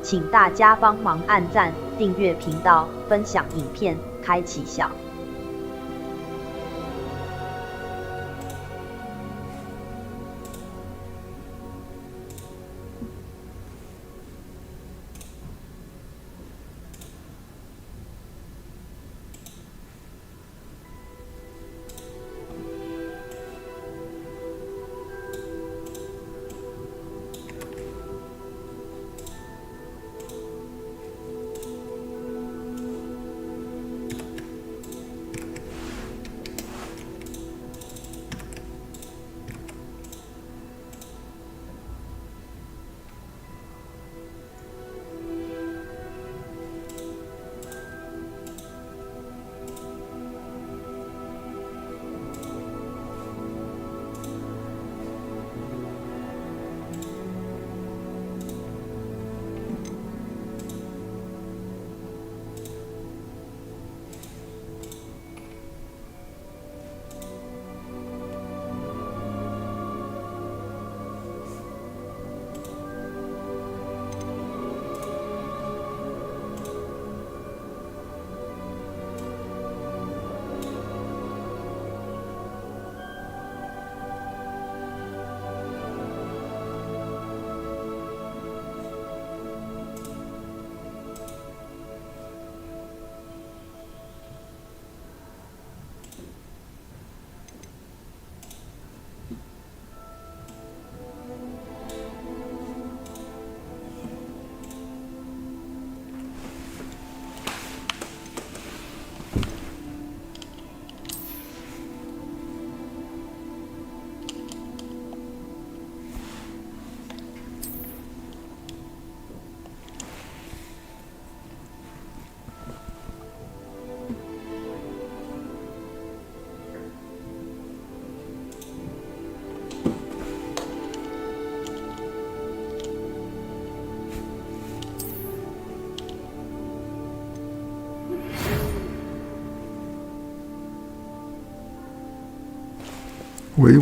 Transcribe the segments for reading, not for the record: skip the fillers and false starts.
请大家帮忙按赞、订阅频道、分享影片、开启小。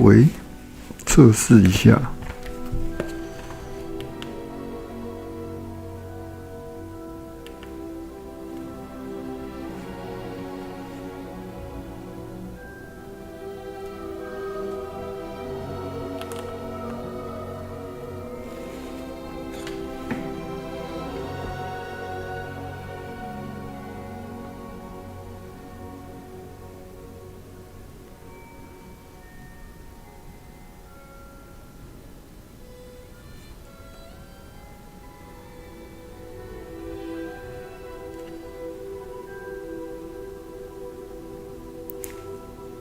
喂，测试一下。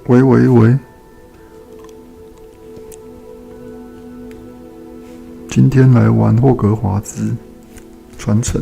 喂，今天来玩霍格华兹传承。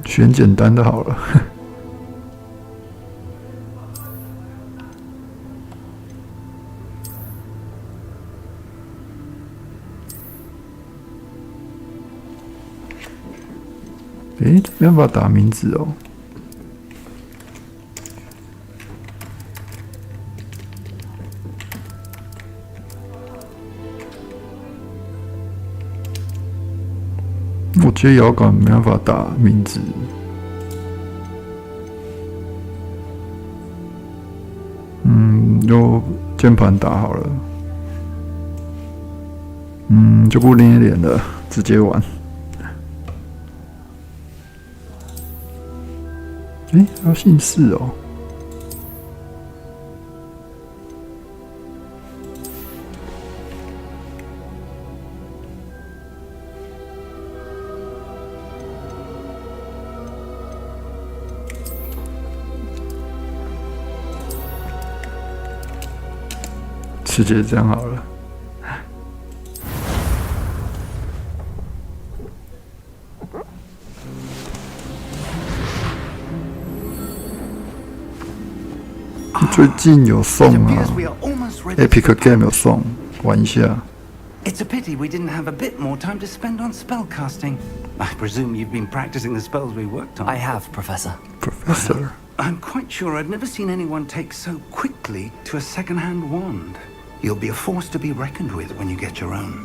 选简单的好了。没办法打名字哦。我接摇杆没办法打名字。用键盘打好了。就不捏脸了，直接玩。还要姓氏哦。直接这样好了。最近有送啊 ，Epic Game 有送，玩一下。 It's a pity we didn't have a bit more time to spend on spellcasting. I presume you've been practicing the spells we worked on. I have, Professor. Professor. I'm quite sure I've never seen anyone take so quickly to a second-hand wand. You'll be a force to be reckoned with when you get your own.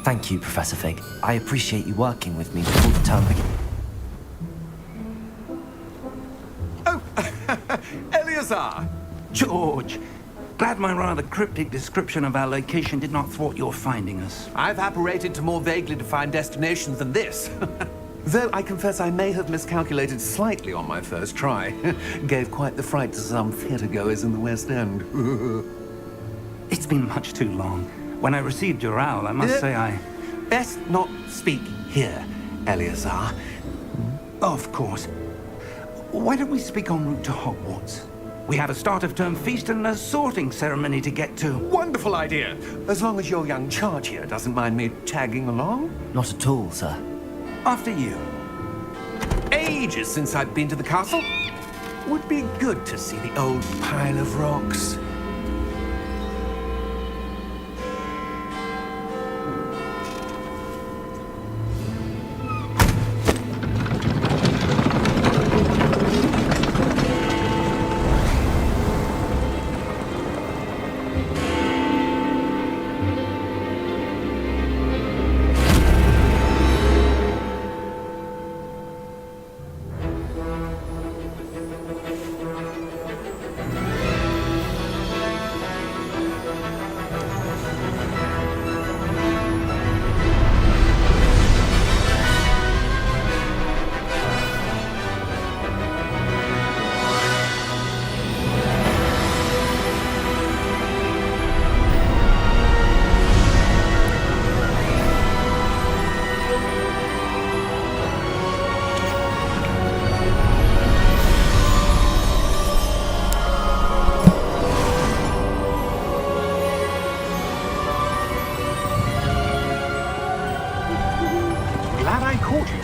Thank you, Professor Fig. I appreciate you working with me before the term begins. Oh, Eleazar! George! Glad my rather cryptic description of our location did not thwart your finding us. I've apparated to more vaguely defined destinations than this. Though I confess I may have miscalculated slightly on my first try. Gave quite the fright to some theatre-goers in the West End. It's been much too long. When I received your owl, I must say I... Best not speak here, Eleazar. Of course. Why don't we speak en route to Hogwarts? We have a start-of-term feast and a sorting ceremony to get to. Wonderful idea! As long as your young charge here doesn't mind me tagging along. Not at all, sir. After you. Ages since I've been to the castle. Would be good to see the old pile of rocks.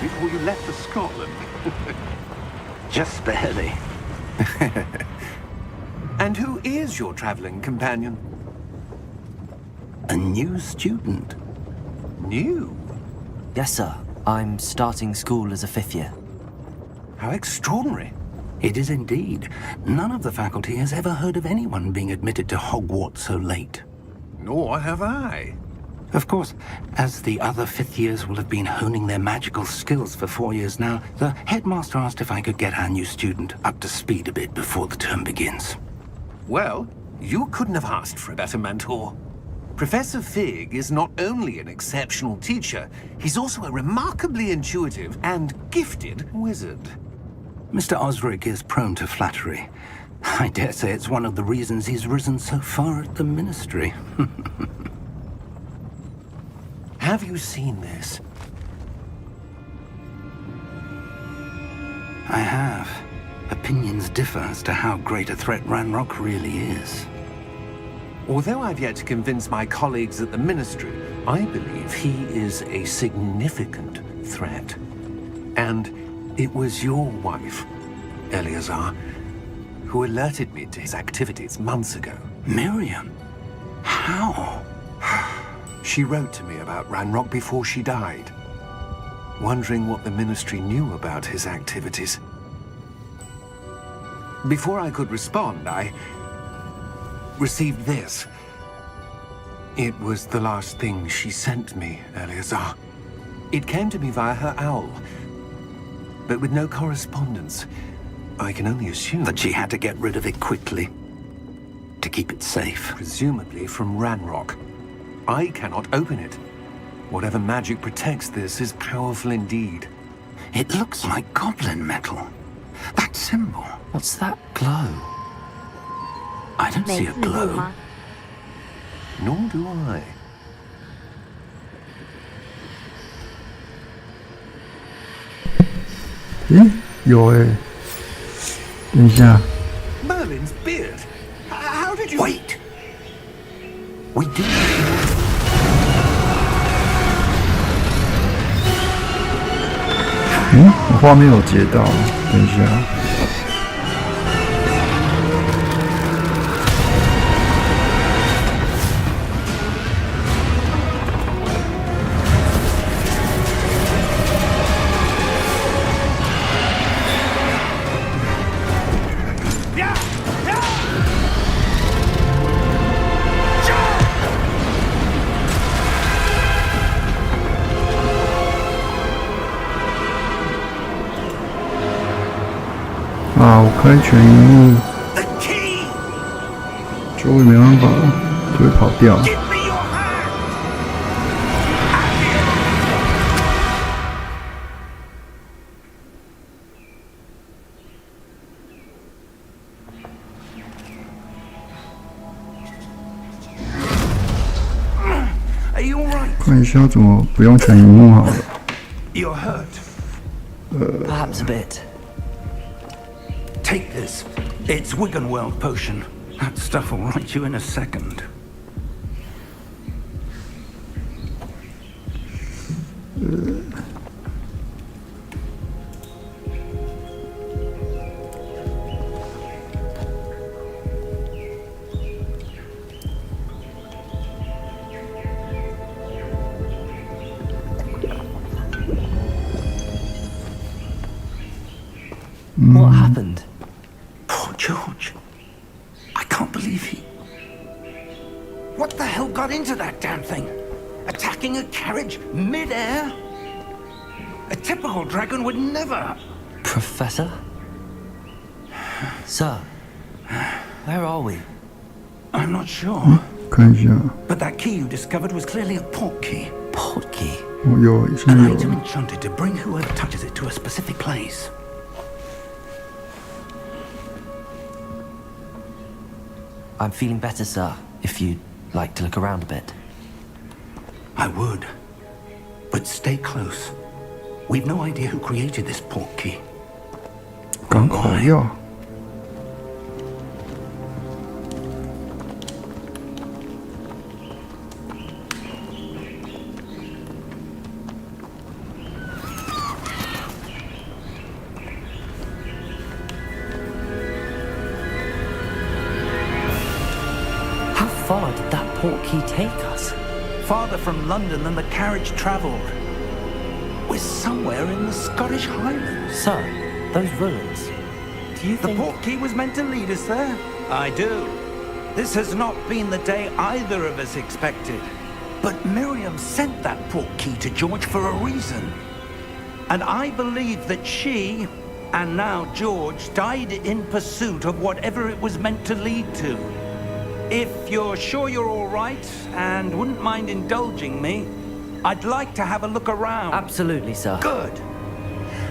Before you left for Scotland. Just barely. And who is your traveling companion? A new student. New? Yes, sir. I'm starting school as a 5th year. How extraordinary. It is indeed. None of the faculty has ever heard of anyone being admitted to Hogwarts so late. Nor have I. Of course, as the other 5th years will have been honing their magical skills for 4 years now, the headmaster asked if I could get our new student up to speed a bit before the term begins. Well, you couldn't have asked for a better mentor. Professor Fig is not only an exceptional teacher, he's also a remarkably intuitive and gifted wizard. Mr. Osric is prone to flattery. I dare say it's one of the reasons he's risen so far at the ministry. Have you seen this? I have. Opinions differ as to how great a threat Ranrock really is. Although I've yet to convince my colleagues at the Ministry, I believe he is a significant threat. And it was your wife, Eleazar, who alerted me to his activities months ago. Miriam? How? She wrote to me about Ranrock before she died, wondering what the Ministry knew about his activities. Before I could respond, I received this. It was the last thing she sent me, Eleazar. It came to me via her owl, but with no correspondence. I can only assume that she had to get rid of it quickly, to keep it safe. Presumably from Ranrock. I cannot open it. Whatever magic protects this is powerful indeed. It looks like goblin metal. That symbol. What's that glow? I don't 没 see a 字幕 glow. 吗？ Nor do I. 诶，有等一下， Merlin's beard. How did you... Wait! We do. 我画面有截到，等一下。我开全荧幕，就会没办法，就会跑掉。看一下怎么不用全荧幕好了。You're hurt. Perhaps a bit. Take this. It's Wiggenweld potion. That stuff will right you in a second. What happened? Poor George. I can't believe he... What the hell got into that damn thing? Attacking a carriage mid-air? A typical dragon would never... Professor? Sir, where are we? I'm not sure. 看一下， But that key you discovered was clearly a port key. Port key. 我有，已经 An 有 item 了。 enchanted to bring whoever touches it to a specific place. I'm feeling better, sir, if you'd like to look around a bit. I would. But stay close. We've no idea who created this port key. 港口药。How far did that port key take us? Farther from London than the carriage travelled. We're somewhere in the Scottish Highlands. Sir, those ruins. Do you The think... port key was meant to lead us there? I do. This has not been the day either of us expected. But Miriam sent that port key to George for a reason. And I believe that she, and now George, died in pursuit of whatever it was meant to lead to. If you're sure you're all right and wouldn't mind indulging me, I'd like to have a look around. Absolutely, sir. Good.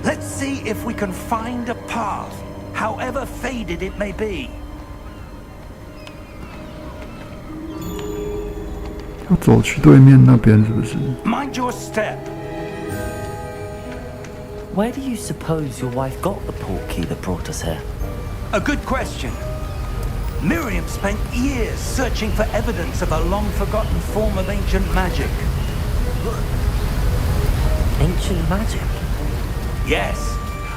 Let's see if we can find a path, however faded it may be. 要走去对面那边是不是？ Mind your step. Where do you suppose your wife got the port key that brought us here? A good question. Miriam spent years searching for evidence of a long-forgotten form of ancient magic. Ancient magic? Yes,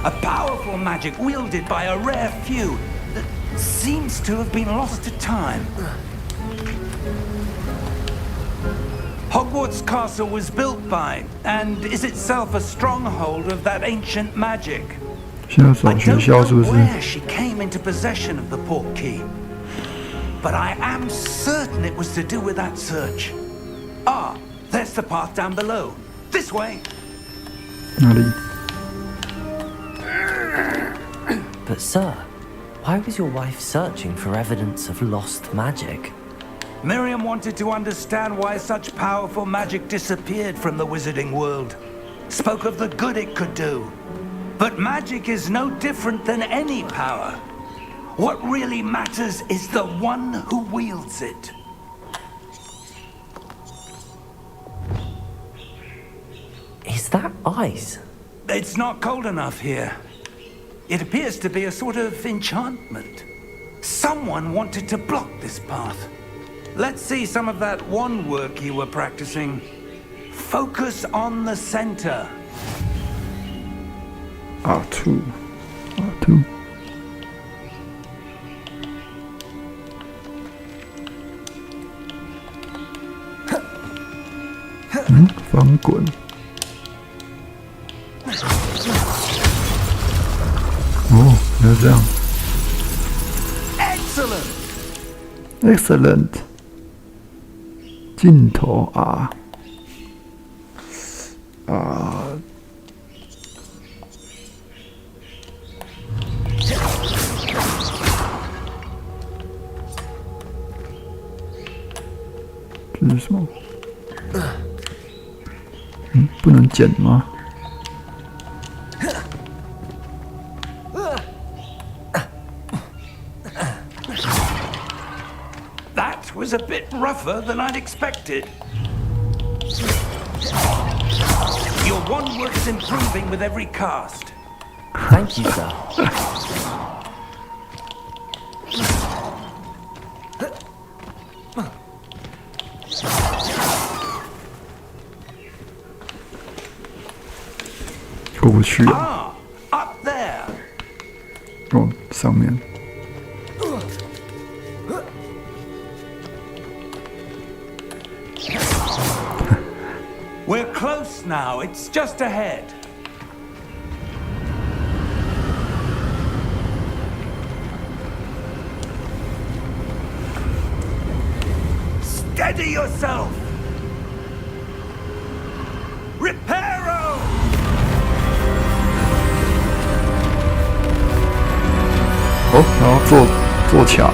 a powerful magic wielded by a rare few that seems to have been lost to time. Hogwarts Castle was built by, and is itself a stronghold of that ancient magic. 现在找 I 学 don't 校是 know 不是？ where she came into possession of the port key, but I am certain it was to do with that search. Ah, there's the path down below. This way. 哪里？ But sir, why was your wife searching for evidence of lost magic? Miriam wanted to understand why such powerful magic disappeared from the wizarding world. Spoke of the good it could do. But magic is no different than any power. What really matters is the one who wields it. Is that ice? It's not cold enough here. It appears to be a sort of enchantment. Someone wanted to block this path. Let's see some of that wand work you were practicing. Focus on the center. R2. 翻滚。哦，原来这样。Excellent。镜头啊。这是什么？不能剪吗？ That was a bit rougher than I'd expected. Your wand work's improving with every cast. Thank you, sir. Ah, up there. 哦，上面。 We're close now. It's just ahead. Steady yourself. Reparo. 哦，然后做桥。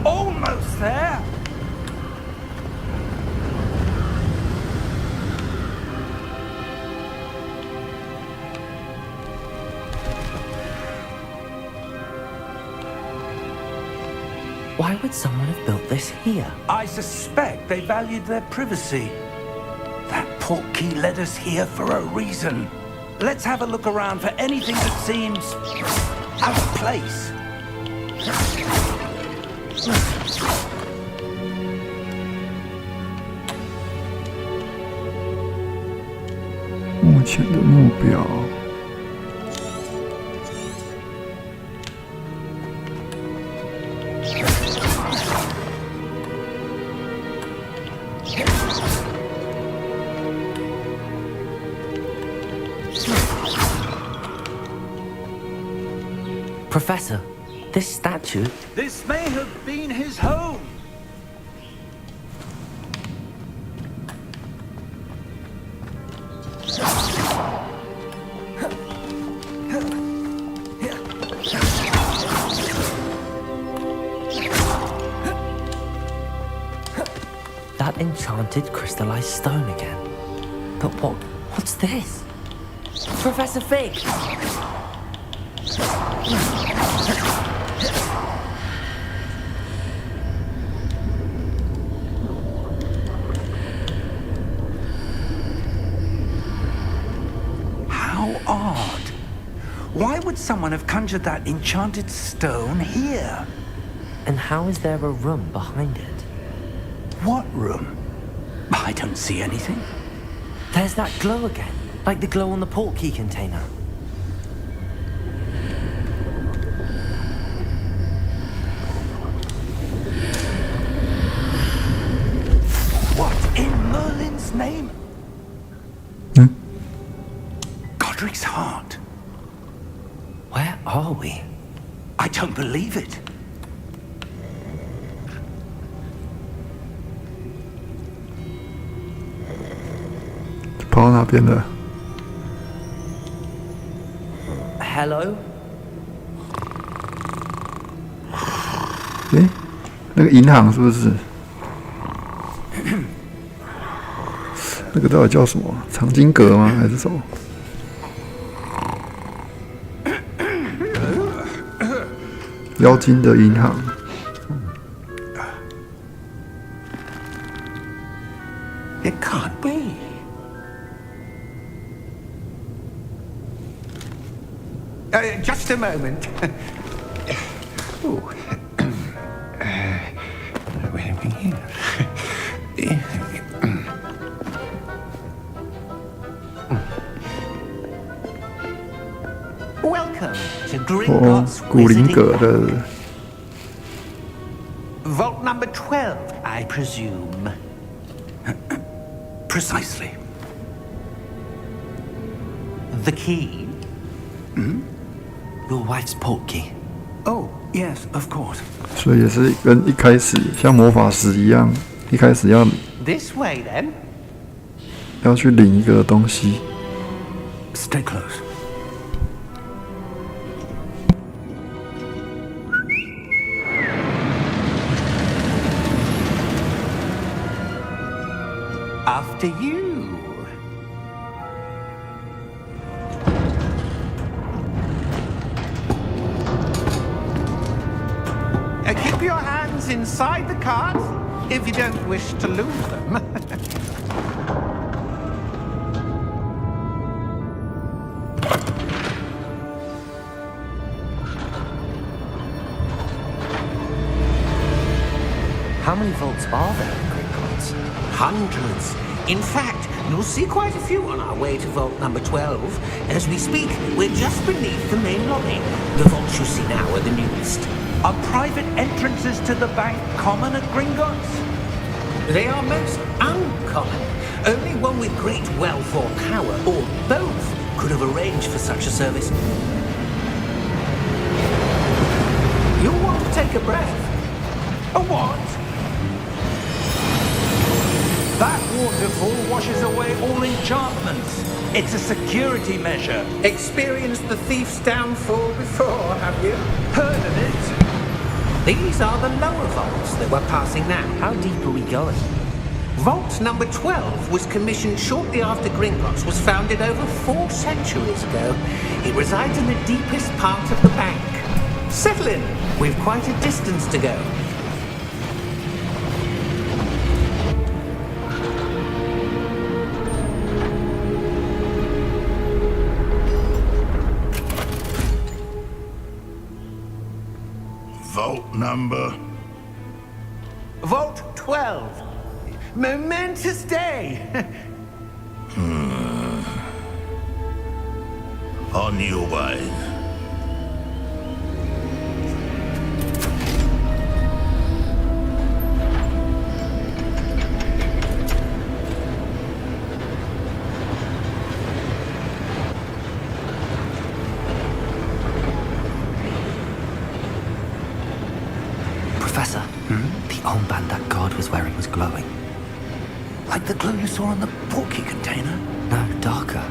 Almost there. Why would someone have built this here? I suspect they valued their privacy. That portkey led us here for a reason. Let's have a look around for anything that seems out of place. 目前的目标。 Professor, this statue... This may have been his home. That enchanted crystallized stone again. But what's this? Professor Fig! How odd. Why would someone have conjured that enchanted stone here? And how is there a room behind it? What room? I don't see anything. There's that glow again, like the glow on the portkey container. What in Merlin's name? Godric's heart. Where are we? I don't believe it. 跑到哪边了 Hello? 那个银行是不是？那个到底叫什么？藏经阁吗？还是什么？妖精的银行。It can't be. Just a moment. Oh. Wait a minute. Welcome to Gringotts 古灵阁的 Vault number 12, I presume. Precisely. The key? Your wife's portkey. Oh, yes, of course. 所以也是跟一开始像魔法师一样，一开始要 This way, then. 去领一个东西。 Stay close. After you. Keep your hands inside the cart if you don't wish to lose them. How many vaults are there in Gringotts? Hundreds. In fact, you'll see quite a few on our way to vault number 12. As we speak, we're just beneath the main lobby. The vaults you see now are the newest. Are private entrances to the bank common at Gringotts? They are most uncommon. Only one with great wealth or power, or both, could have arranged for such a service. You'll want to take a breath. A what? That waterfall washes away all enchantments. It's a security measure. Experienced the thief's downfall before, have you? Heard of it? These are the lower vaults that we're passing now. How deep are we going? Vault number 12 was commissioned shortly after Gringotts was founded over 4 centuries ago. It resides in the deepest part of the bank. Settle in. We've quite a distance to go. Vault number? Vault 12. Momentous day. On your way. Professor, the armband that guard was wearing was glowing. Like the glow you saw on the portkey container? No, darker.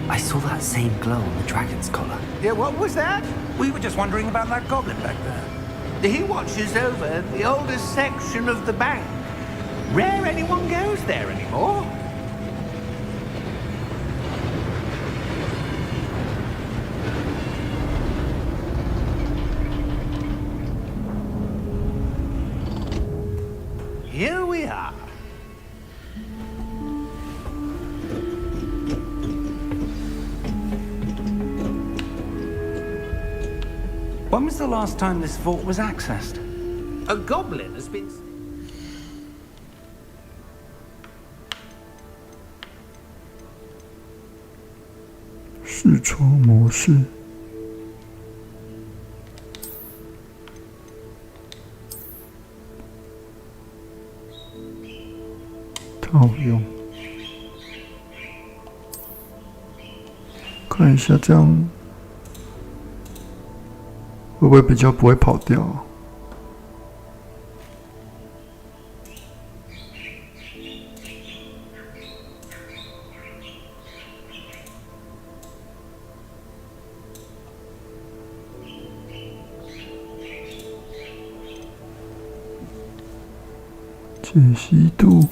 I saw that same glow on the dragon's collar. Yeah, what was that? We were just wondering about that goblin back there. He watches over the oldest section of the bank. Rare anyone goes there anymore. Here we are. When was the last time this vault was accessed? A goblin has been... 视窗模式。套用，看一下这样会不会比较不会跑掉？解析度。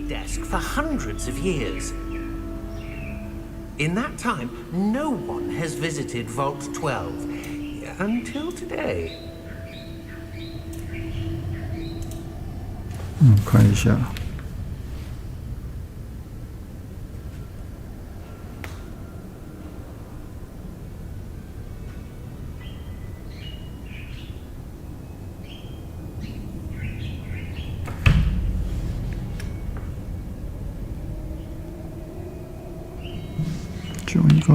Desk for hundreds of years. In that time, no one has visited Vault 12 until today. 看一下。就应该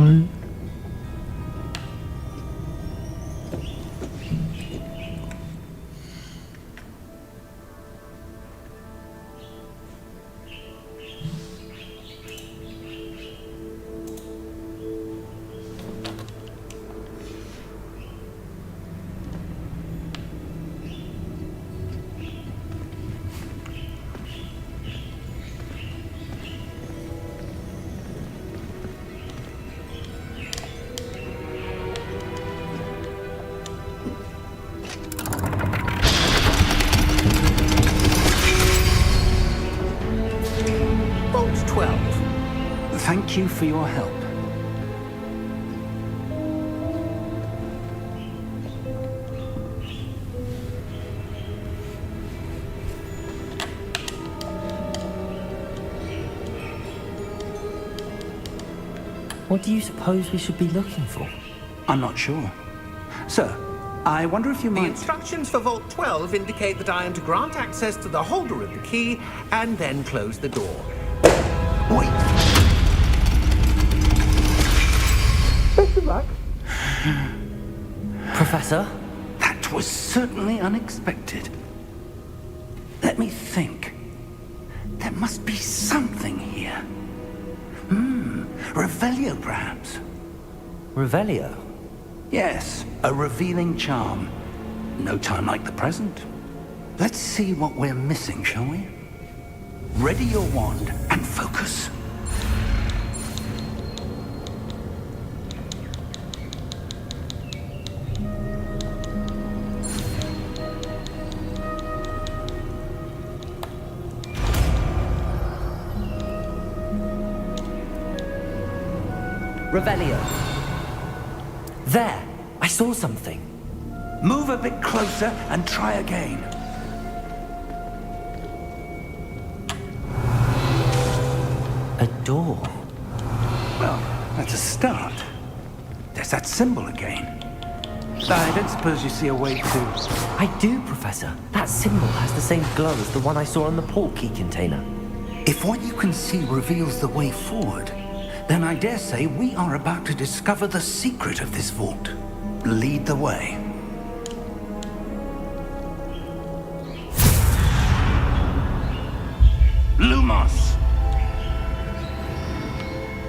Thank you for your help. What do you suppose we should be looking for? I'm not sure. Sir, I wonder if you The might... instructions for Vault 12 indicate that I am to grant access to the holder of the key and then close the door. Wait! Best of luck. Professor? That was certainly unexpected. Let me think. There must be something here. Revelio, perhaps. Revelio? Yes, a revealing charm. No time like the present. Let's see what we're missing, shall we? Ready your wand and focus. Revelio. There! I saw something. Move a bit closer and try again. A door. Well, that's a start. There's that symbol again. I don't suppose you see a way to... I do, Professor. That symbol has the same glow as the one I saw on the port key container. If what you can see reveals the way forward, then I dare say we are about to discover the secret of this vault. Lead the way. Lumos!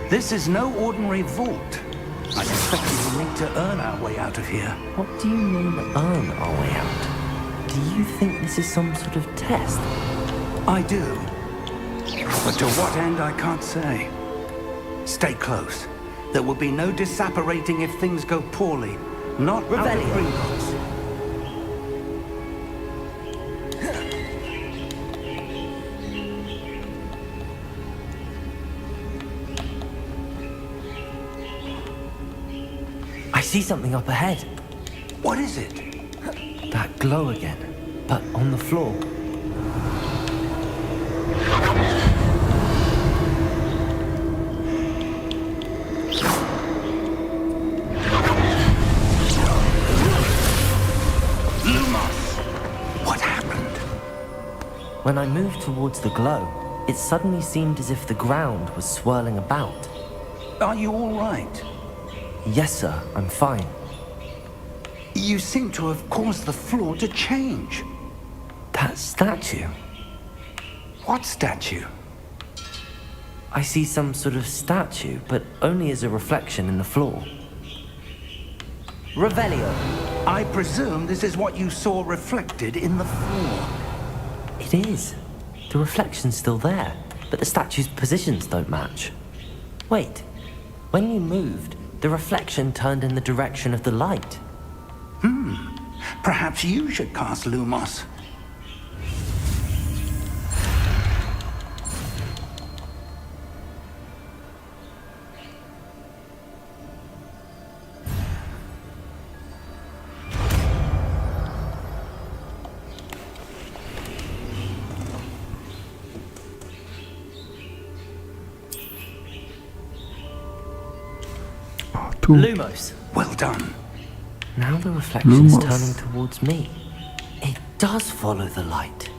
This is no ordinary vault. I suspect we will need to earn our way out of here. What do you mean, earn our way out? Do you think this is some sort of test? I do. But to what end, I can't say. Stay close. There will be no disapparating if things go poorly. Not out of Gringotts. I see something up ahead. What is it? That glow again, but on the floor. Lumos! What happened? When I moved towards the glow, it suddenly seemed as if the ground was swirling about. Are you all right? Yes, sir, I'm fine. You seem to have caused the floor to change. That statue? What statue? I see some sort of statue, but only as a reflection in the floor. Revelio. I presume this is what you saw reflected in the floor. It is. The reflection's still there, but the statue's positions don't match. Wait. When you moved, the reflection turned in the direction of the light. Perhaps you should cast Lumos. Lumos. Well done. Now the reflection's Lumos. turning towards me. It does follow the light.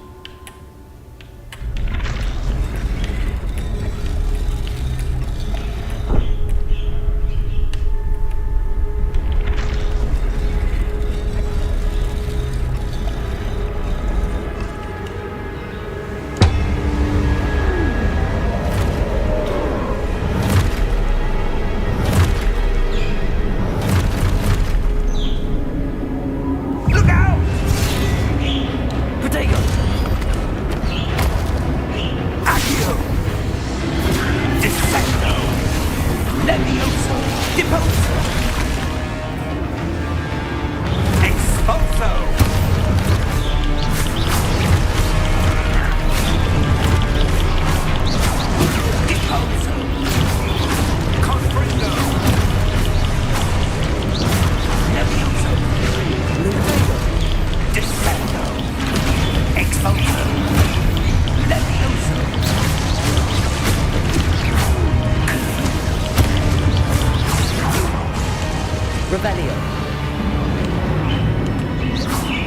Revelio.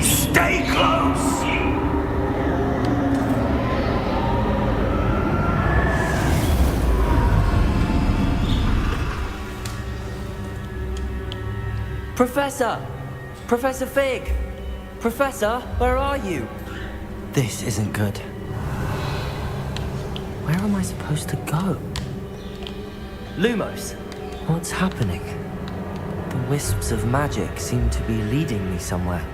Stay close! Professor! Professor Fig! Professor, where are you? This isn't good. Where am I supposed to go? Lumos, what's happening? The wisps of magic seem to be leading me somewhere.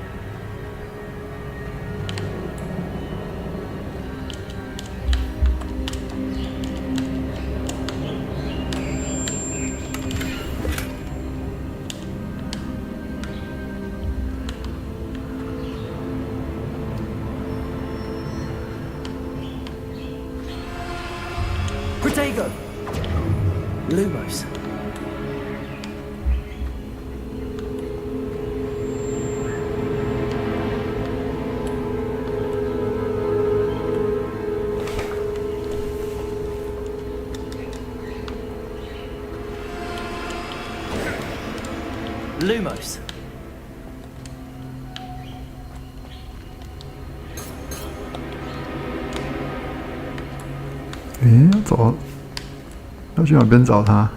Protego! Lumos. Lumos. 要去哪边找他？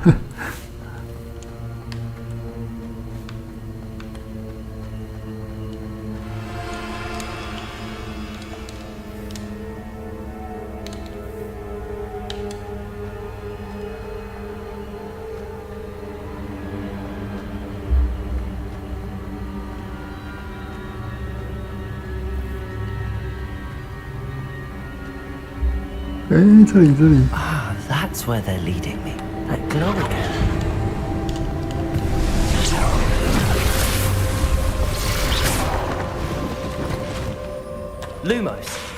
这里。 Ah, that's where they're leading me. That glow again. Lumos.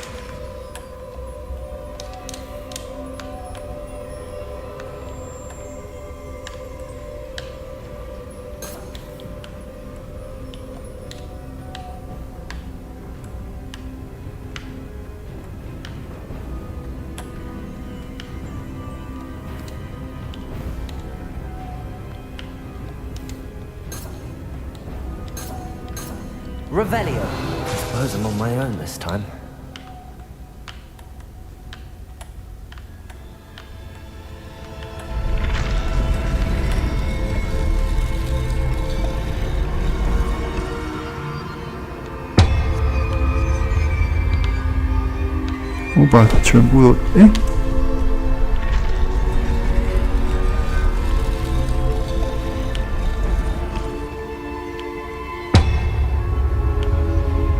Revelio. I suppose I'm on my own this time. 我把全部都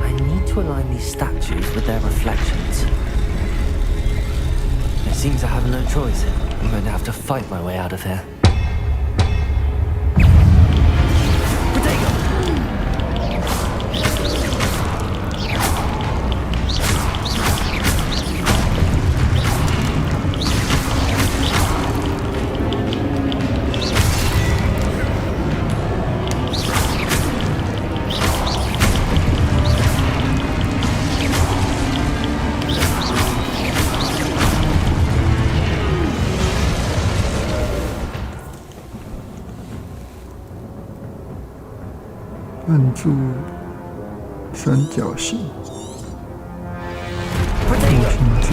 I need to align these statues with their reflections. It seems I have no choice. I'm going to have to fight my way out of here. Potato 按住三角形，停止。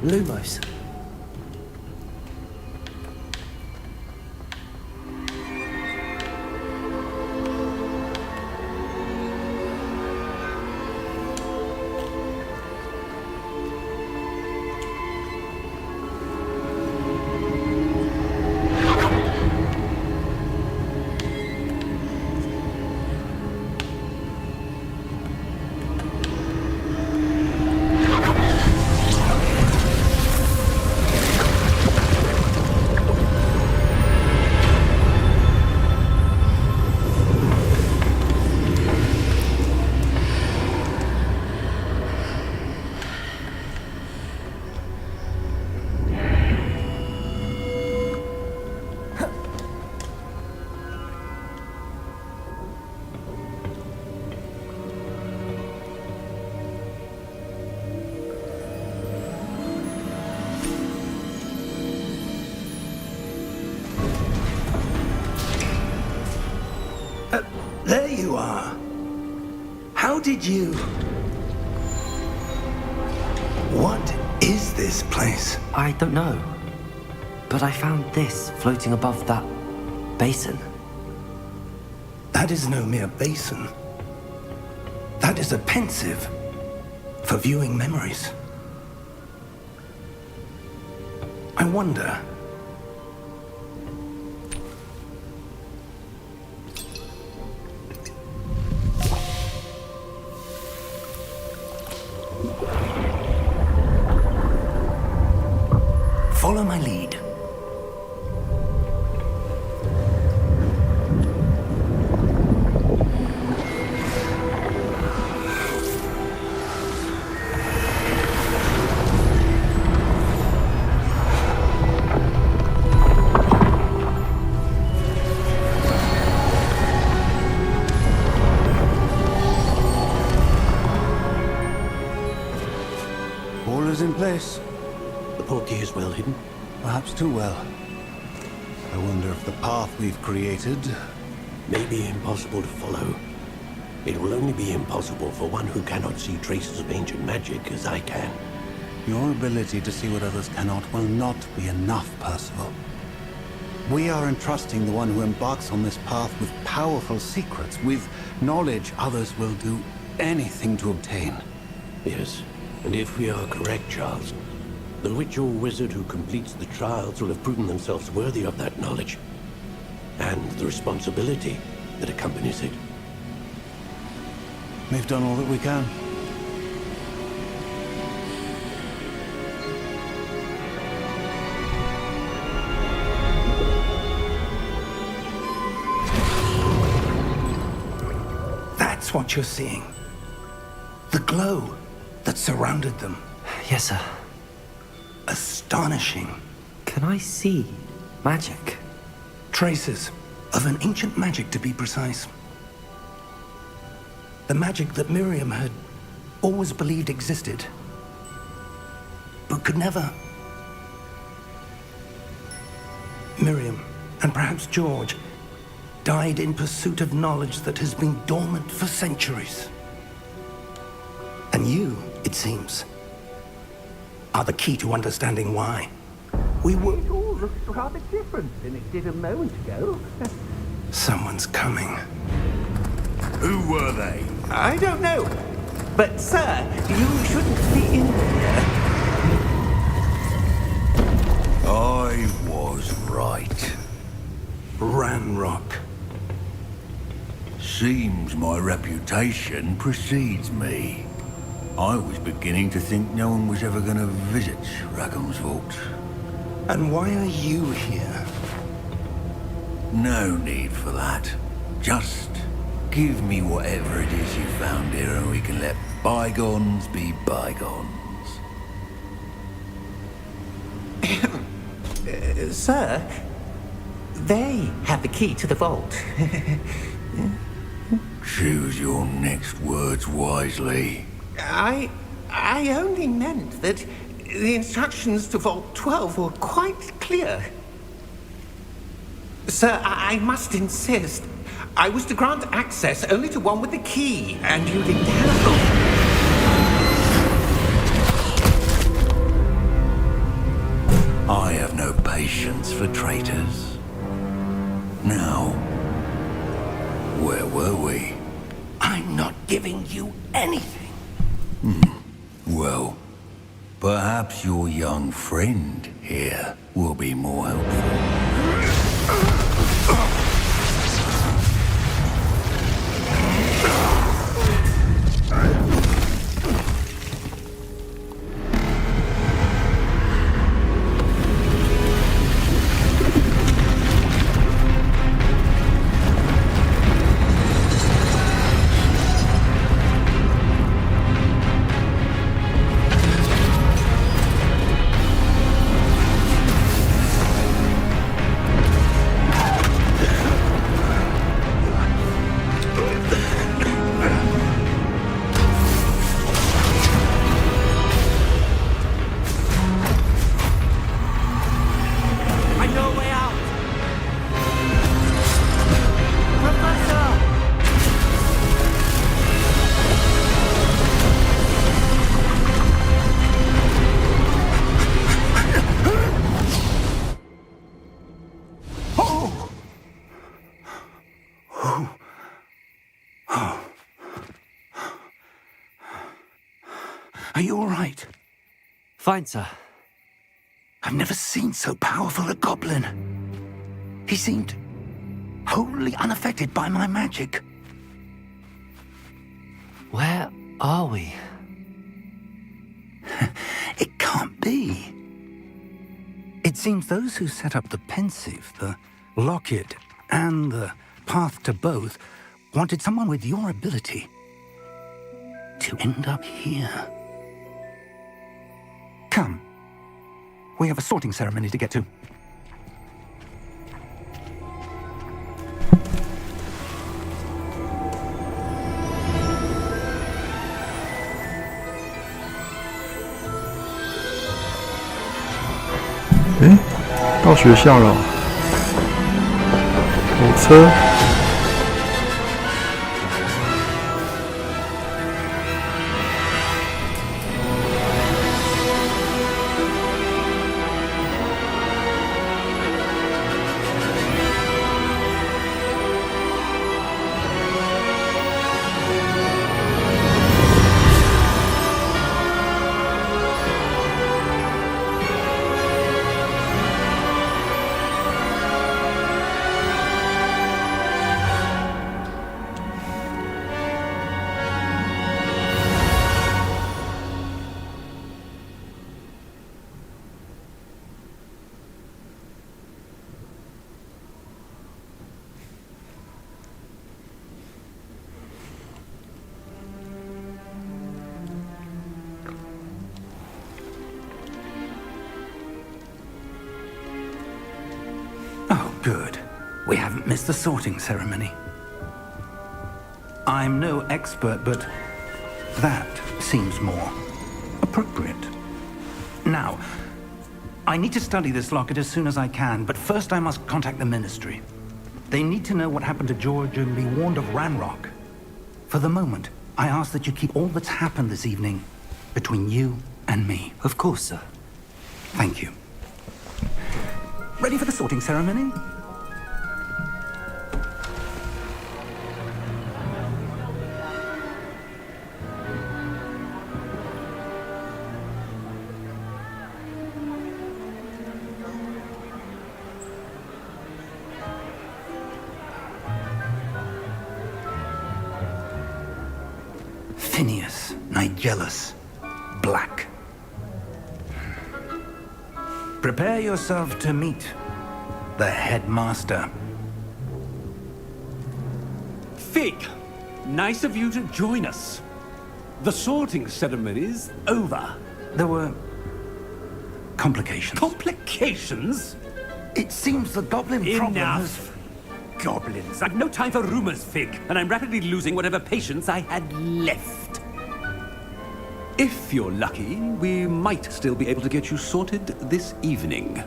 Lumos. There you are. How did you... What is this place? I don't know. But I found this floating above that basin. That is no mere basin. That is a pensive for viewing memories. I wonder... Follow my lead. is in place. The portkey is well hidden? Perhaps too well. I wonder if the path we've created may be impossible to follow. It will only be impossible for one who cannot see traces of ancient magic as I can. Your ability to see what others cannot will not be enough, Percival. We are entrusting the one who embarks on this path with powerful secrets, with knowledge others will do anything to obtain. Yes, and if we are correct, Charles, the witch or wizard who completes the trials will have proven themselves worthy of that knowledge, and the responsibility that accompanies it. We've done all that we can. That's what you're seeing. The glow that surrounded them. Yes, sir. Astonishing. Can I see magic? Traces of an ancient magic, to be precise. The magic that Miriam had always believed existed, but could never. Miriam, and perhaps George, died in pursuit of knowledge that has been dormant for centuries. And you, it seems, are the key to understanding why. We were... It all looks rather different than it did a moment ago. Someone's coming. Who were they? I don't know. But, sir, you shouldn't be in here. I was right. Ranrock. Seems my reputation precedes me. I was beginning to think no one was ever going to visit Rackham's vault. And why are you here? No need for that. Just give me whatever it is you found here and we can let bygones be bygones. Sir, they have the key to the vault. Choose your next words wisely. I only meant that the instructions to Vault 12 were quite clear. Sir, I must insist. I was to grant access only to one with the key, and you didn't have... I have no patience for traitors. Now, where were we? I'm not giving you anything. Well, perhaps your young friend here will be more helpful. Are you all right? Fine, sir. I've never seen so powerful a goblin. He seemed wholly unaffected by my magic. Where are we? It can't be. It seems those who set up the pensive, the locket, and the path to both wanted someone with your ability to end up here. Come. We have a sorting ceremony to get to. 到学校了，火车。Oh, good. We haven't missed the sorting ceremony. I'm no expert, but that seems more appropriate. Now, I need to study this locket as soon as I can, but first I must contact the Ministry. They need to know what happened to George and be warned of Ranrock. For the moment, I ask that you keep all that's happened this evening between you and me. Of course, sir. Thank you. Ready for the sorting ceremony? Phineas, Nigellus, Black. Prepare yourself to meet the headmaster. Fig, nice of you to join us. The sorting ceremony's over. There were complications. Complications? It seems the goblin problem has... Enough! Goblins. I've no time for rumors, Fig, and I'm rapidly losing whatever patience I had left. If you're lucky, we might still be able to get you sorted this evening.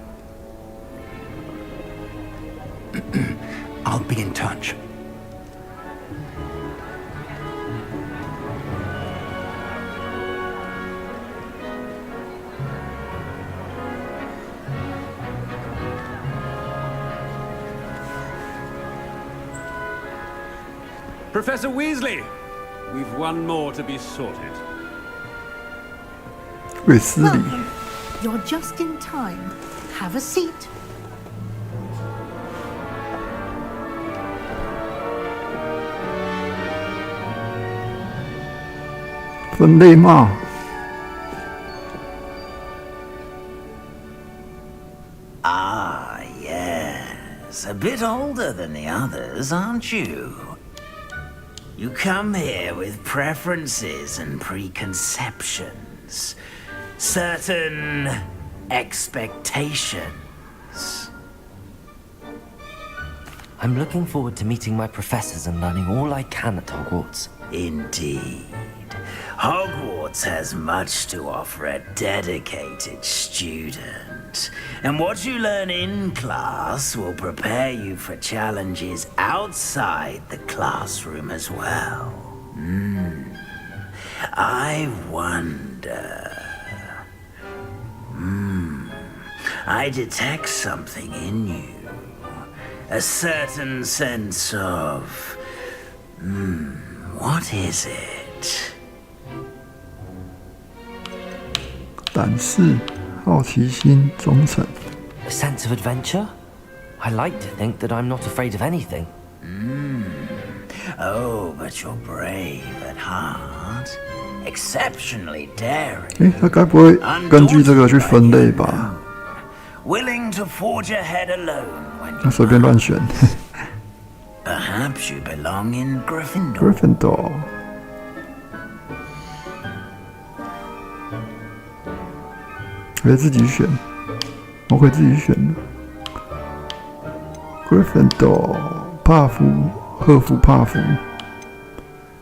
I'll be in touch. Professor Weasley, we've one more to be sorted. 卫斯理， Welcome. You're just in time. Have a seat. 分类帽。 Ah, yes. A bit older than the others, aren't you? You come here with preferences and preconceptions. Certain expectations. I'm looking forward to meeting my professors and learning all I can at Hogwarts. Indeed. Hogwarts has much to offer a dedicated student. And what you learn in class will prepare you for challenges outside the classroom as well. I wonder... I detect something in you. A certain sense of... what is it? 胆识、好奇心、忠诚。 A sense of adventure? I like to think that I'm not afraid of anything. Oh, but you're brave at heart. Exceptionally daring. 他该不会根据这个去分类吧？ Willing to forge ahead alone when 那随便乱选。 Perhaps you belong in Gryffindor. Gryffindor。可以自己选，我可以自己选的。Gryffindor， 帕夫、赫夫帕夫，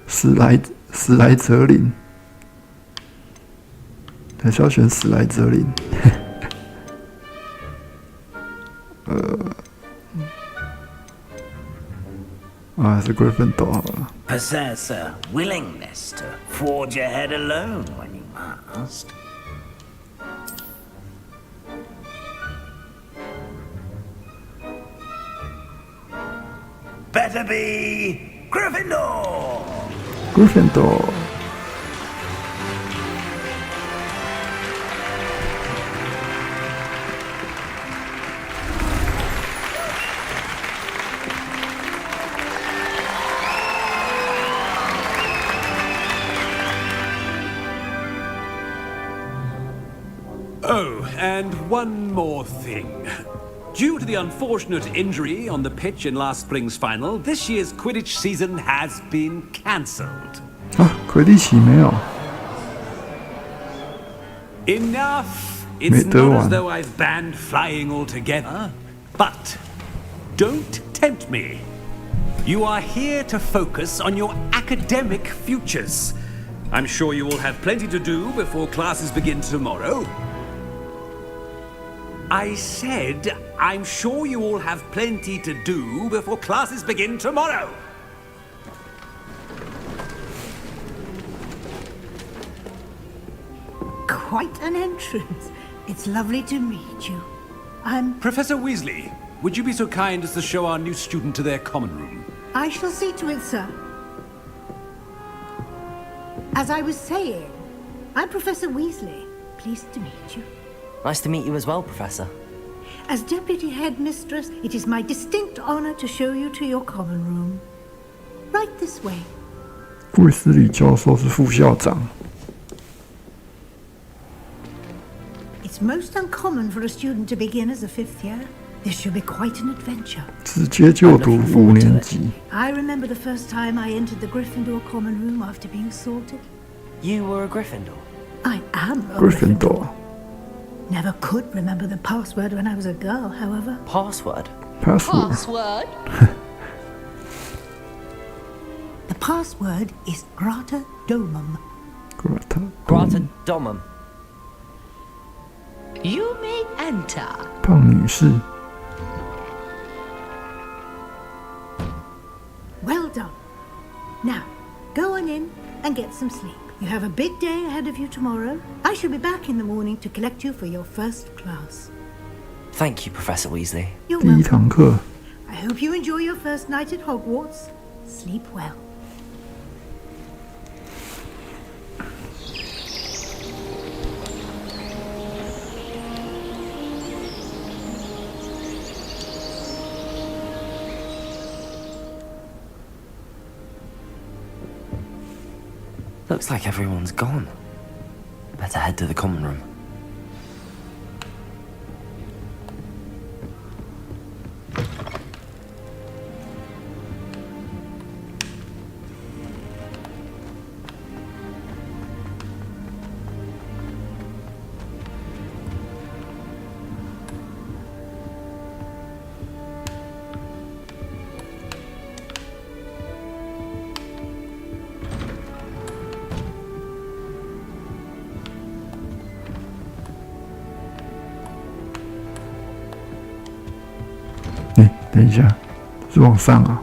史莱哲林，还是要选史莱哲林。还是 Gryffindor 好了。Possess a willingness to forge ahead alone when you must. Better be Gryffindor! Gryffindor. Oh, and one more thing. Due to the unfortunate injury on the pitch in last spring's final, this year's Quidditch season has been cancelled. 啊，魁地奇没有。 Enough! It's not as though I've banned flying altogether. But don't tempt me. You are here to focus on your academic futures. I'm sure you will have plenty to do before classes begin tomorrow. I said, I'm sure you all have plenty to do before classes begin tomorrow. Quite an entrance. It's lovely to meet you. I'm... Professor Weasley, would you be so kind as to show our new student to their common room? I shall see to it, sir. As I was saying, I'm Professor Weasley. Pleased to meet you. Nice to meet you as well, Professor. As Deputy Headmistress, it is my distinct honor to show you to your common room. Right this way. 卫斯理教授是副校长。 It's most uncommon for a student to begin as a fifth year. This should be quite an adventure. 直接就读5年级。 I remember the first time I entered the Gryffindor common room after being assaulted. You were a Gryffindor? I am a Gryffindor. Never could remember the password when I was a girl, however. Password? Password? The password is Grata Domum. Grata Domum. You may enter. 胖女士。 Well done. Now, go on in and get some sleep. You have a big day ahead of you tomorrow. I shall be back in the morning to collect you for your first class. Thank you, Professor Weasley. You're 第一堂课。 I hope you enjoy your first night at Hogwarts. Sleep well. Looks like everyone's gone. Better head to the common room.哎，等一下，是往上啊！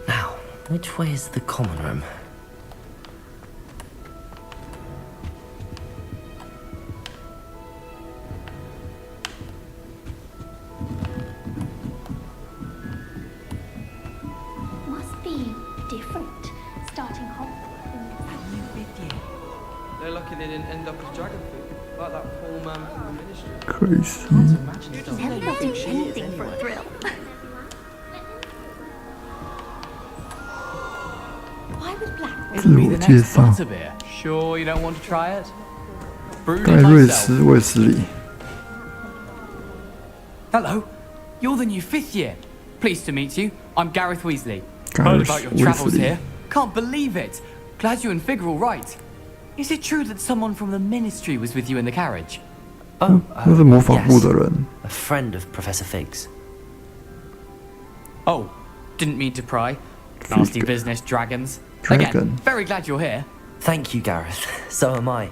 Now, which way is the common room? Must be different, starting Hogwarts in new fifth year. They're lucky they didn't end up as dragon food, like that poor man from the ministry. Crazy. Never do anything for a thrill. Why was Blackboard? 自我介绍。 Sure you don't want to try it? 盖瑞斯·卫斯理。 Hello, you're the new fifth year. Pleased to meet you. I'm Gareth Weasley. Gareth Heard about your travels Weasley. here. Can't believe it. Glad you and Fig are all right. Is it true that someone from the ministry was with you in the carriage? 那是魔法部的人。 A friend of Professor Fig's. Oh, didn't mean to pry. Nasty business, dragons. Again, very glad you're here. Thank you, Gareth. So am I.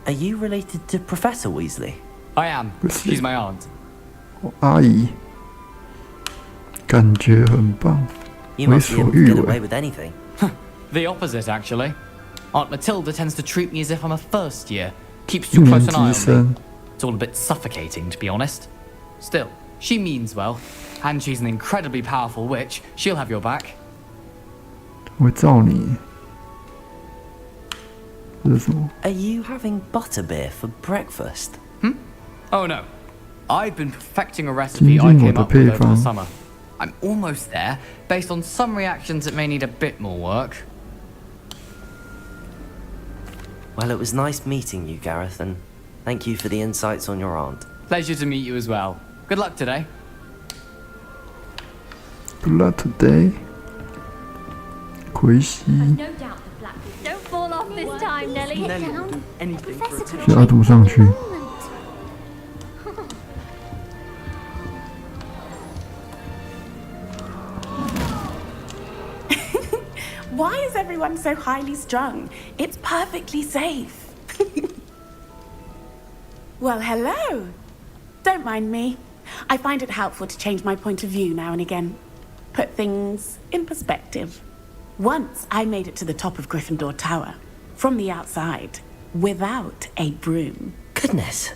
Are you related to Professor Weasley? I am. She's my aunt. 阿姨，感觉很棒， You 为 must be 所 able to 欲 get 为 away。with anything. The opposite, actually. Aunt Matilda tends to treat me as if I'm a first year. Keeps 一 too 年 close an eye 级 on 生 me. It's all a bit suffocating, to be honest. Still, she means well, and she's an incredibly powerful witch. She'll have your back. 会罩你。这是什么？ Are you having butterbeer for breakfast? Oh no. I've been perfecting a recipe I came up with over the summer. I'm almost there, based on some reactions that may need a bit more work. Well, it was nice meeting you, Gareth, and thank you for the insights on your aunt. Pleasure to meet you as well. Good luck today. Good luck today。奎西， No doubt the black don't fall off this time, Nelly. Professor 需要读上去。 Why is everyone so highly strung? It's perfectly safe. Well, hello. Don't mind me. I find it helpful to change my point of view now and again. Put things in perspective. Once I made it to the top of Gryffindor Tower, from the outside, without a broom. Goodness.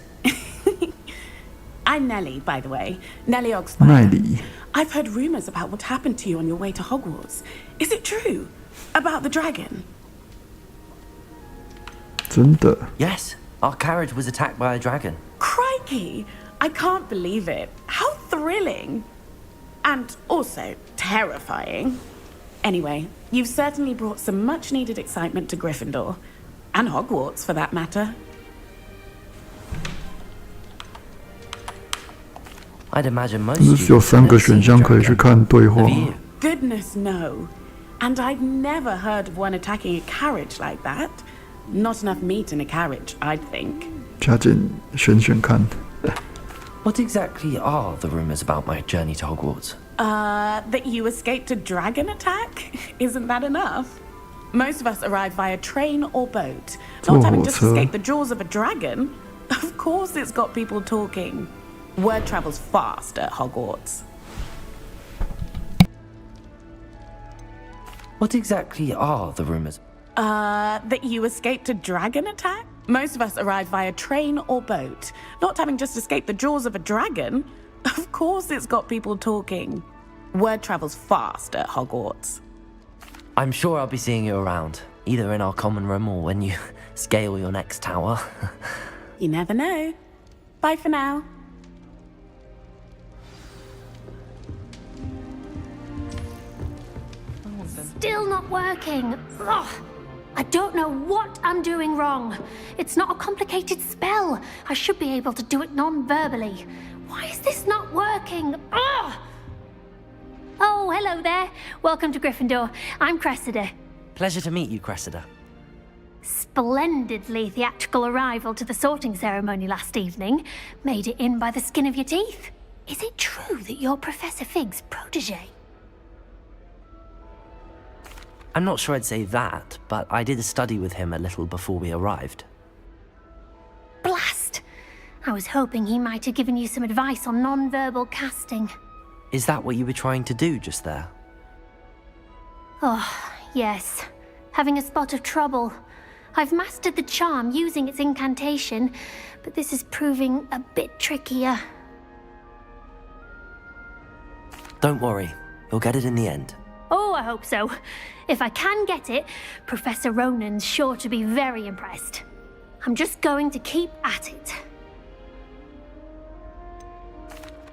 I'm Nellie, by the way. Nellie Oxford. 奈里， I've heard rumors about what happened to you on your way to Hogwarts. Is it true? About the dragon? 真的。 Yes, our carriage was attacked by a dragon. Crikey! I can't believe it. How thrilling! And also terrifying. Anyway, you've certainly brought some much-needed excitement to Gryffindor. And Hogwarts, for that matter. I'd imagine most 是不是有 students 3个 never 选 seen 项 a 可以去 dragon. 看对话？ Have you? Goodness, no. And I've never heard of one attacking a carriage like that. Not enough meat in a carriage, I'd think. 加减选选看。 What exactly are the rumors about my journey to Hogwarts? That you escaped a dragon attack? Isn't that enough? Most of us arrive via train or boat. Not having just escaped the jaws of a dragon. Of course it's got people talking. Word travels fast at Hogwarts. What exactly are the rumors? That you escaped a dragon attack? Most of us arrive via train or boat. Not having just escaped the jaws of a dragon. Of course it's got people talking. Word travels fast at Hogwarts. I'm sure I'll be seeing you around, either in our common room or when you scale your next tower. You never know. Bye for now. Still not working. Ugh. I don't know what I'm doing wrong. It's not a complicated spell. I should be able to do it non-verbally. Why is this not working? Ugh. Oh, hello there. Welcome to Gryffindor. I'm Cressida. Pleasure to meet you, Cressida. Splendidly theatrical arrival to the sorting ceremony last evening. Made it in by the skin of your teeth. Is it true that you're Professor Fig's protege? I'm not sure I'd say that, but I did study with him a little before we arrived. Blast! I was hoping he might have given you some advice on non-verbal casting. Is that what you were trying to do just there? Oh, yes. Having a spot of trouble. I've mastered the charm using its incantation, but this is proving a bit trickier. Don't worry, you'll get it in the end. Oh, I hope so. If I can get it, Professor Ronan's sure to be very impressed. I'm just going to keep at it.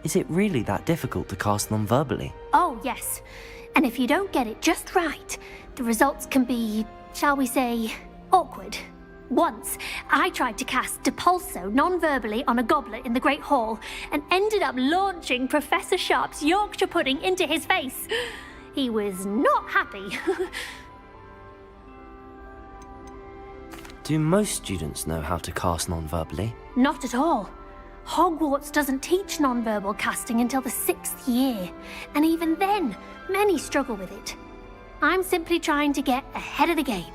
Is it really that difficult to cast non-verbally? Oh, yes. And if you don't get it just right, the results can be, shall we say, awkward. Once, I tried to cast Depulso non-verbally on a goblet in the Great Hall and ended up launching Professor Sharp's Yorkshire pudding into his face. He was not happy. Do most students know how to cast non-verbally? Not at all. Hogwarts doesn't teach non-verbal casting until the 6th year, and even then, many struggle with it. I'm simply trying to get ahead of the game.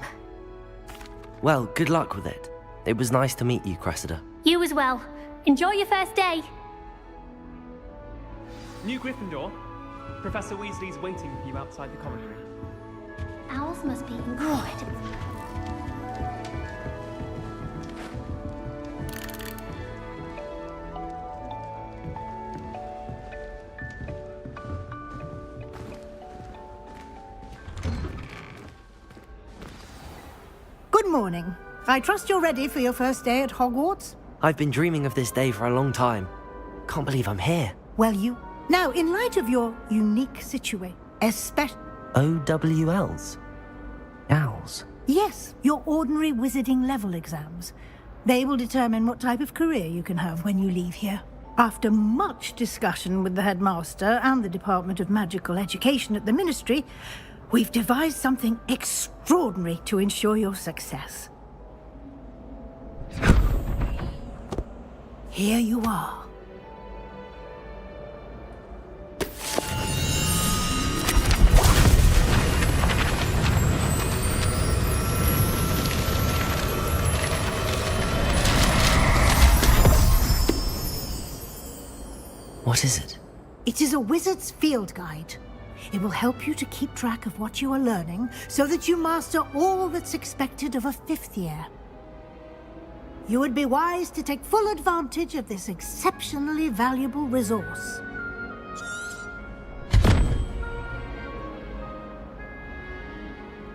Well, good luck with it. It was nice to meet you, Cressida. You as well. Enjoy your first day. New Gryffindor. Professor Weasley's waiting for you outside the common room. Owls must be incredible. Good morning. I trust you're ready for your first day at Hogwarts? I've been dreaming of this day for a long time. Can't believe I'm here. Well, Now, in light of your unique situation, especially... OWLs? Owls? Yes, your ordinary wizarding level exams. They will determine what type of career you can have when you leave here. After much discussion with the headmaster and the Department of Magical Education at the Ministry, we've devised something extraordinary to ensure your success. Here you are. What is it? It is a wizard's field guide. It will help you to keep track of what you are learning so that you master all that's expected of a fifth year. You would be wise to take full advantage of this exceptionally valuable resource.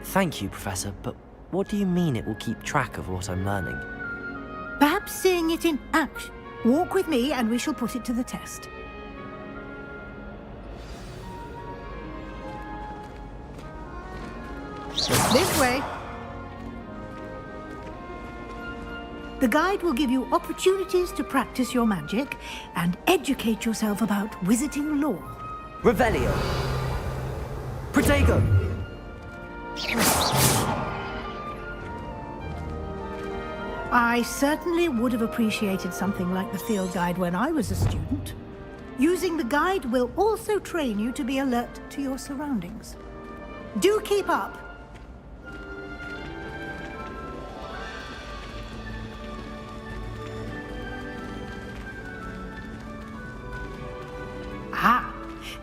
Thank you, Professor, but what do you mean it will keep track of what I'm learning? Perhaps seeing it in action. Walk with me and we shall put it to the test. This way. The guide will give you opportunities to practice your magic and educate yourself about wizarding lore. Revelio! Protego! I certainly would have appreciated something like the field guide when I was a student. Using the guide will also train you to be alert to your surroundings. Do keep up! Ah,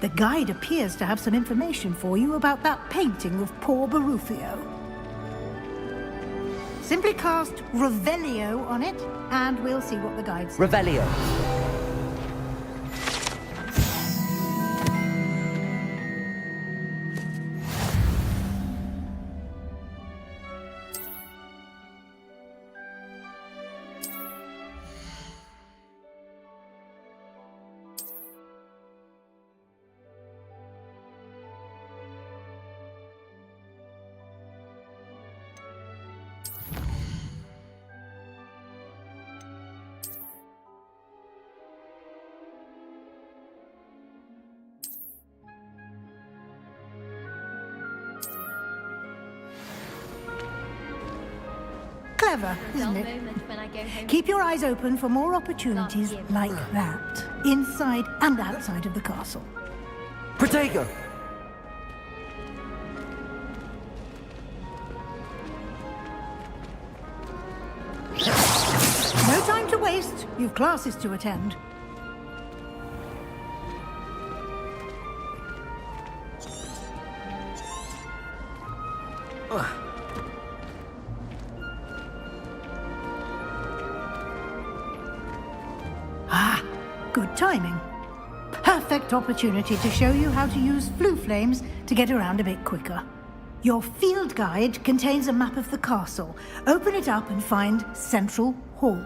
the guide appears to have some information for you about that painting of poor Barufio. Simply cast Revelio on it, and we'll see what the guide says. Revelio. Clever, isn't it? Keep your eyes open for more opportunities like that, inside and outside of the castle. Protego! No time to waste. You've classes to attend. Good timing. Perfect opportunity to show you how to use flue flames to get around a bit quicker. Your field guide contains a map of the castle. Open it up and find Central Hall.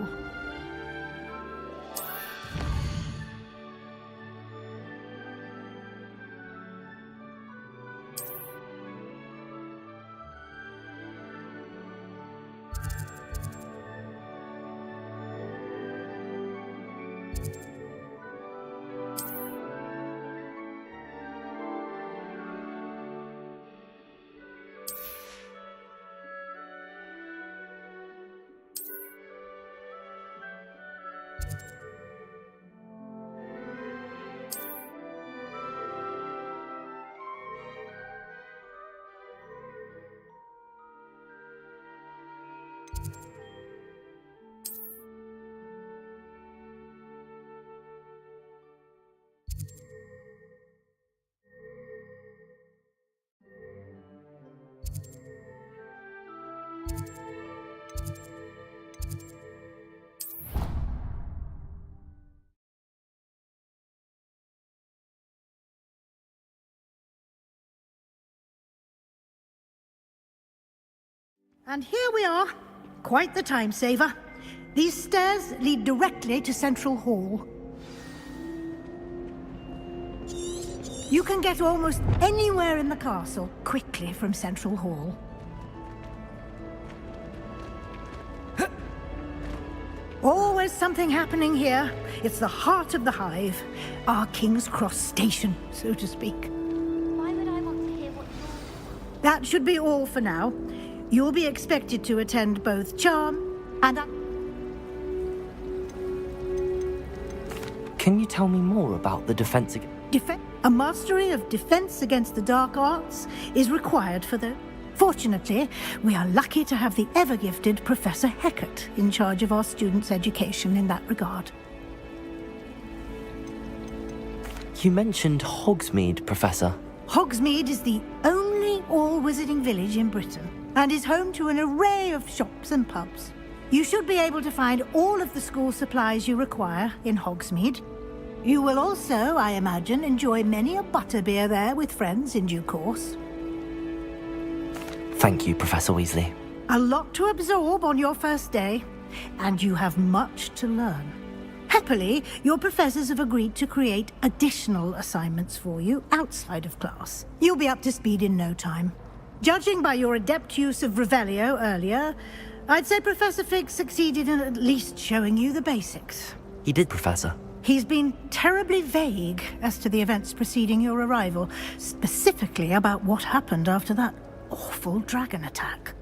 And here we are. Quite the time saver. These stairs lead directly to Central Hall. You can get almost anywhere in the castle quickly from Central Hall. Always something happening here. It's the heart of the hive. Our King's Cross station, so to speak. Why would I want to hear what you're... That should be all for now. You'll be expected to attend both charm and... Can you tell me more about the defense against... A mastery of defense against the dark arts is required for the... Fortunately, we are lucky to have the ever-gifted Professor Hecat in charge of our students' education in that regard. You mentioned Hogsmeade, Professor. Hogsmeade is the only all-wizarding village in Britain and is home to an array of shops and pubs. You should be able to find all of the school supplies you require in Hogsmeade. You will also, I imagine, enjoy many a butterbeer there with friends in due course. Thank you, Professor Weasley. A lot to absorb on your first day, and you have much to learn. Happily, your professors have agreed to create additional assignments for you outside of class. You'll be up to speed in no time. Judging by your adept use of Revelio earlier, I'd say Professor Fig succeeded in at least showing you the basics. He did, Professor. He's been terribly vague as to the events preceding your arrival, specifically about what happened after that awful dragon attack.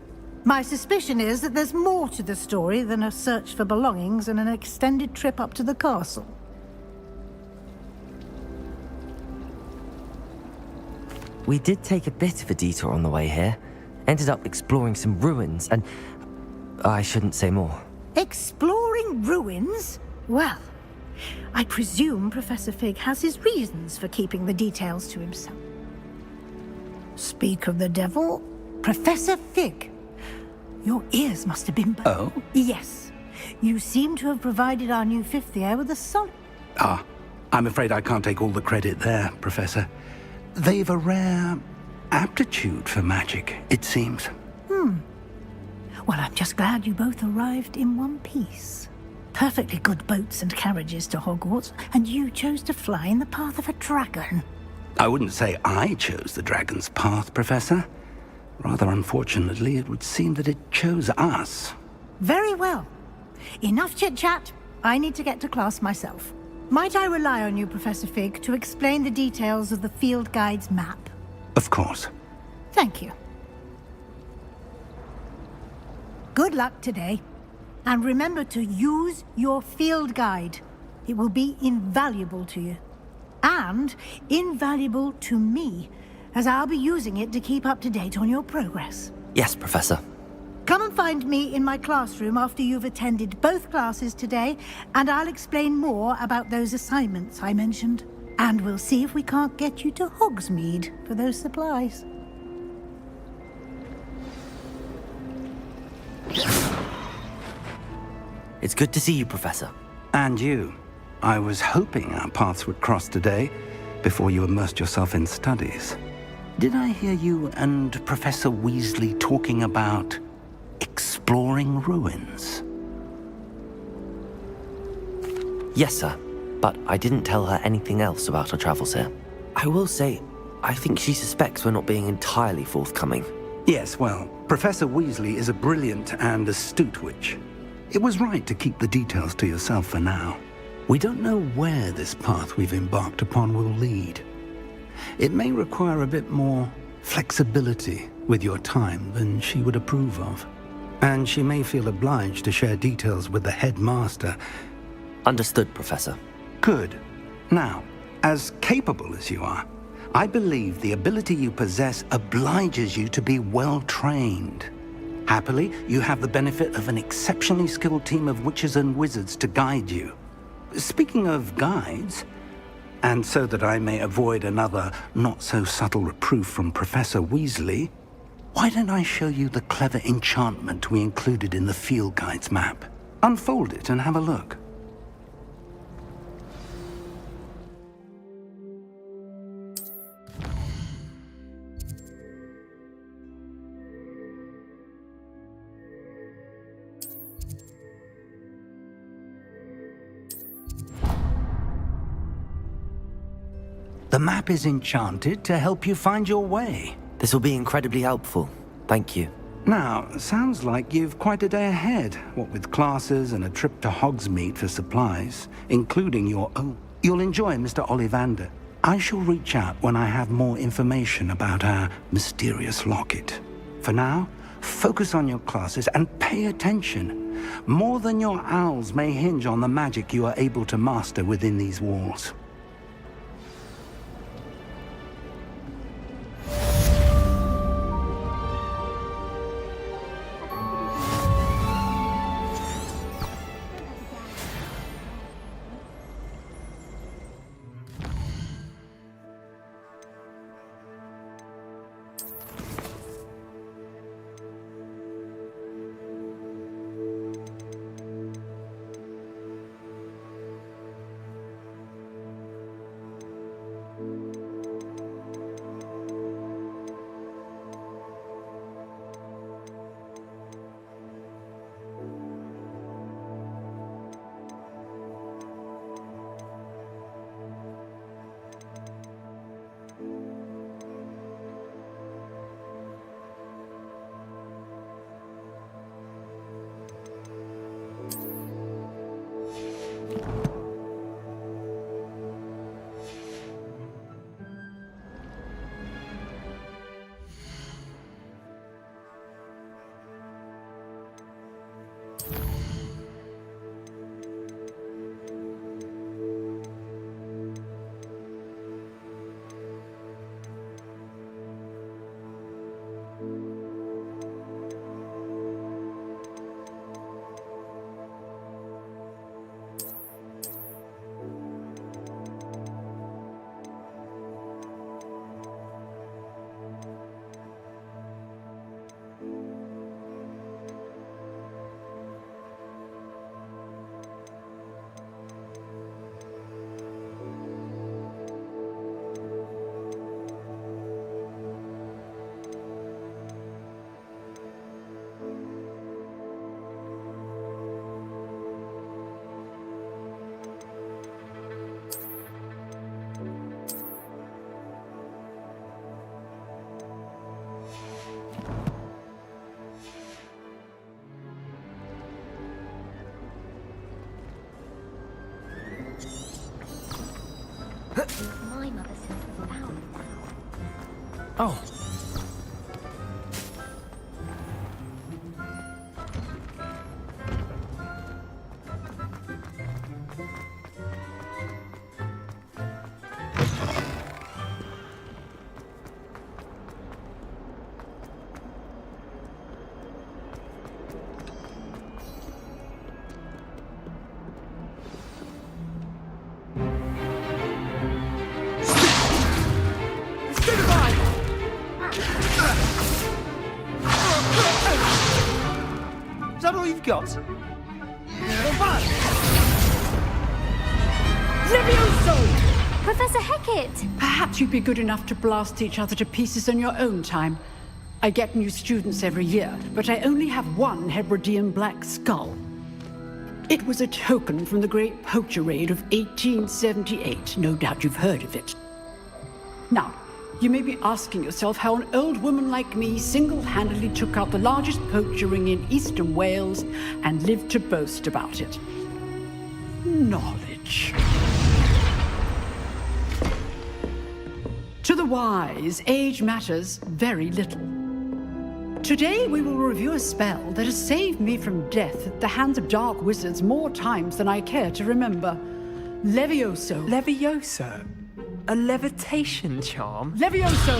My suspicion is that there's more to the story than a search for belongings and an extended trip up to the castle. We did take a bit of a detour on the way here. Ended up exploring some ruins and... I shouldn't say more. Exploring ruins? Well, I presume Professor Fig has his reasons for keeping the details to himself. Speak of the devil, Professor Fig. Your ears must have been... Oh? Yes. You seem to have provided our new fifth year with a solid... Ah, I'm afraid I can't take all the credit there, Professor. They've a rare aptitude for magic, it seems. Well, I'm just glad you both arrived in one piece. Perfectly good boats and carriages to Hogwarts, and you chose to fly in the path of a dragon. I wouldn't say I chose the dragon's path, Professor. Rather unfortunately, it would seem that it chose us. Very well. Enough chit-chat. I need to get to class myself. Might I rely on you, Professor Fig, to explain the details of the field guide's map? Of course. Thank you. Good luck today. And remember to use your field guide. It will be invaluable to you. And invaluable to me, as I'll be using it to keep up to date on your progress. Yes, Professor. Come and find me in my classroom after you've attended both classes today, and I'll explain more about those assignments I mentioned. And we'll see if we can't get you to Hogsmeade for those supplies. It's good to see you, Professor. And you. I was hoping our paths would cross today, before you immersed yourself in studies. Did I hear you and Professor Weasley talking about exploring ruins? Yes, sir. But I didn't tell her anything else about our travels here. I will say, I think she suspects we're not being entirely forthcoming. Yes, well, Professor Weasley is a brilliant and astute witch. It was right to keep the details to yourself for now. We don't know where this path we've embarked upon will lead. It may require a bit more flexibility with your time than she would approve of. And she may feel obliged to share details with the headmaster. Understood, Professor. Good. Now, as capable as you are, I believe the ability you possess obliges you to be well trained. Happily, you have the benefit of an exceptionally skilled team of witches and wizards to guide you. Speaking of guides, and so that I may avoid another not-so-subtle reproof from Professor Weasley, why don't I show you the clever enchantment we included in the field guide's map? Unfold it and have a look. The map is enchanted to help you find your way. This will be incredibly helpful. Thank you. Now, sounds like you've quite a day ahead, what with classes and a trip to Hogsmeade for supplies, including your own. You'll enjoy Mr. Ollivander. I shall reach out when I have more information about our mysterious locket. For now, focus on your classes and pay attention. More than your owls may hinge on the magic you are able to master within these walls. My mother says there's power in that. Oh. Is that all you've got? Levioso! Professor Hecat! Perhaps you'd be good enough to blast each other to pieces on your own time. I get new students every year, but I only have one Hebridean black skull. It was a token from the Great Poacher Raid of 1878. No doubt you've heard of it. Now, you may be asking yourself how an old woman like me single-handedly took out the largest poacher ring in eastern Wales and lived to boast about it. Knowledge. To the wise, age matters very little. Today we will review a spell that has saved me from death at the hands of dark wizards more times than I care to remember. Levioso. Levioso? A levitation charm? Levioso!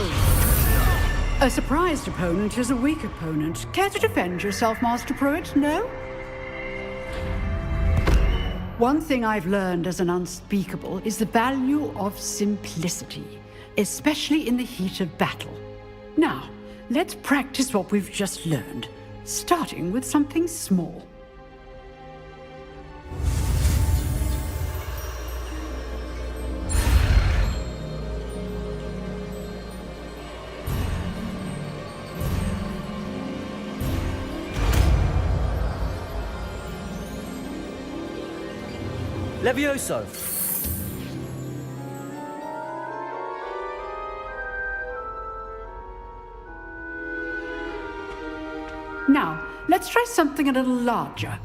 A surprised opponent is a weak opponent. Care to defend yourself, Master Pruitt? No? One thing I've learned as an unspeakable is the value of simplicity, especially in the heat of battle. Now, let's practice what we've just learned, starting with something small. Levioso! Now, let's try something a little larger.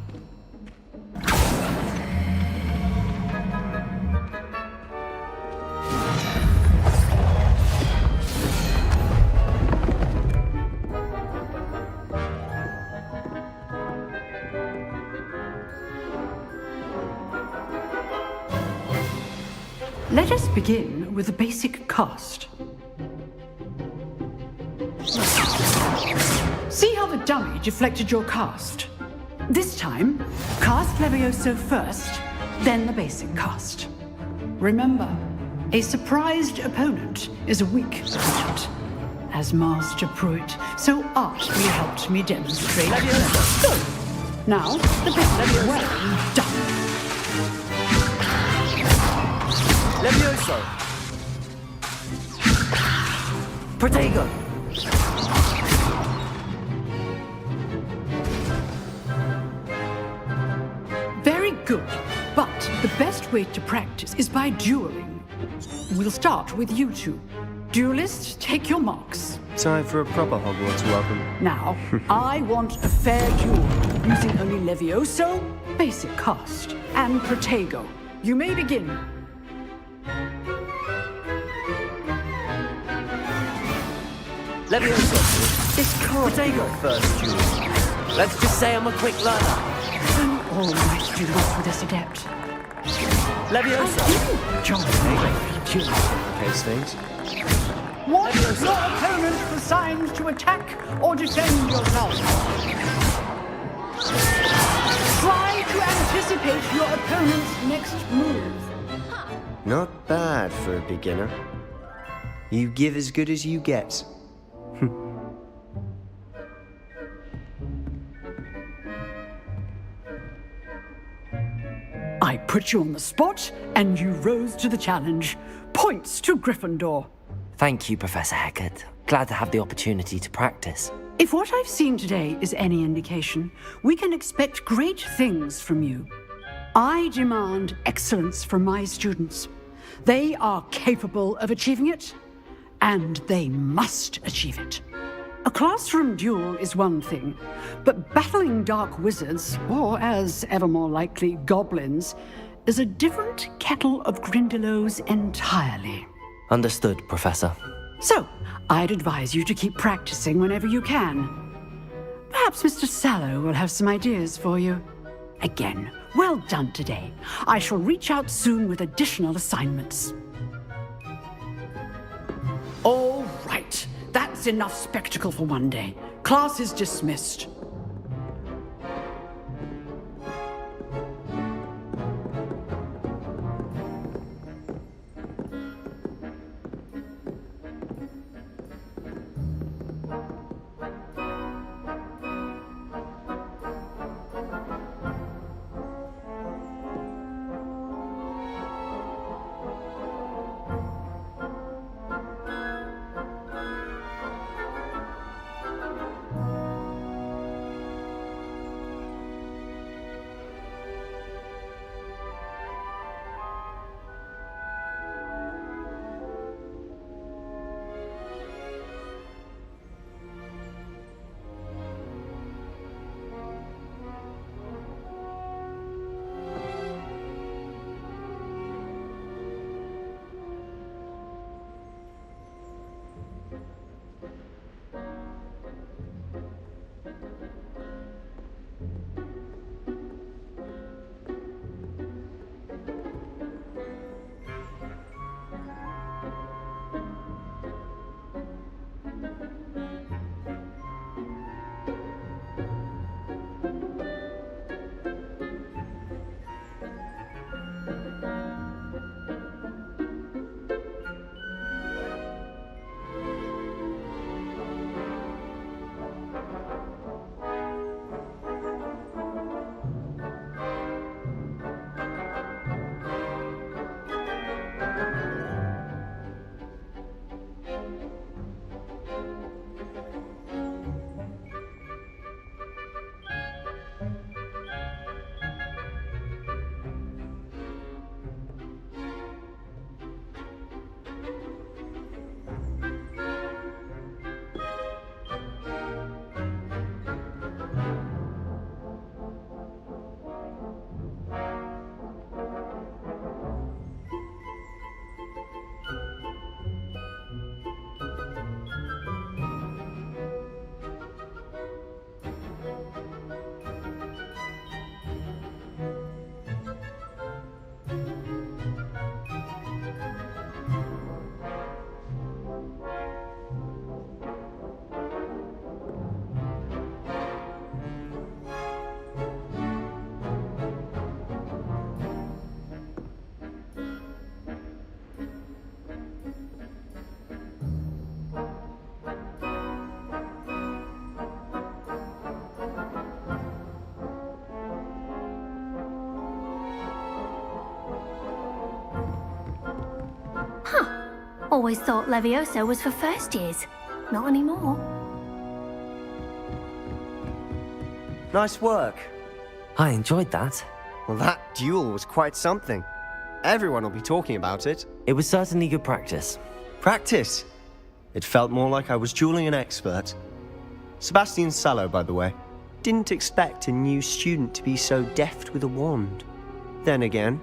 Let us begin with the basic cast. See how the dummy deflected your cast? This time, cast Levioso first, then the basic cast. Remember, a surprised opponent is a weak opponent. As Master Pruitt, so artfully helped me demonstrate. Good. Now, the basic. Well done. Levioso! Protego! Very good, but the best way to practice is by dueling. We'll start with you two. Duelists, take your marks. Time for a proper Hogwarts welcome. Now, I want a fair duel, using only Levioso, basic cast, and Protego. You may begin. Levioso, this can't be your first duel. Let's just say I'm a quick learner. All my students with this adept. Levioso! John, Case things. Watch your opponent for signs to attack or defend yourself. Try to anticipate your opponent's next move. Not bad for a beginner. You give as good as you get. I put you on the spot, and you rose to the challenge. Points to Gryffindor. Thank you, Professor Hecat. Glad to have the opportunity to practice. If what I've seen today is any indication, we can expect great things from you. I demand excellence from my students. They are capable of achieving it, and they must achieve it. A classroom duel is one thing, but battling dark wizards, or as ever more likely, goblins, is a different kettle of Grindylows entirely. Understood, Professor. So, I'd advise you to keep practicing whenever you can. Perhaps Mr. Sallow will have some ideas for you. Again, well done today. I shall reach out soon with additional assignments. All right. That's enough spectacle for one day. Class is dismissed. Always thought Levioso was for first years. Not anymore. Nice work. I enjoyed that. Well, that duel was quite something. Everyone will be talking about it. It was certainly good practice. Practice? It felt more like I was dueling an expert. Sebastian Sallow, by the way. Didn't expect a new student to be so deft with a wand. Then again,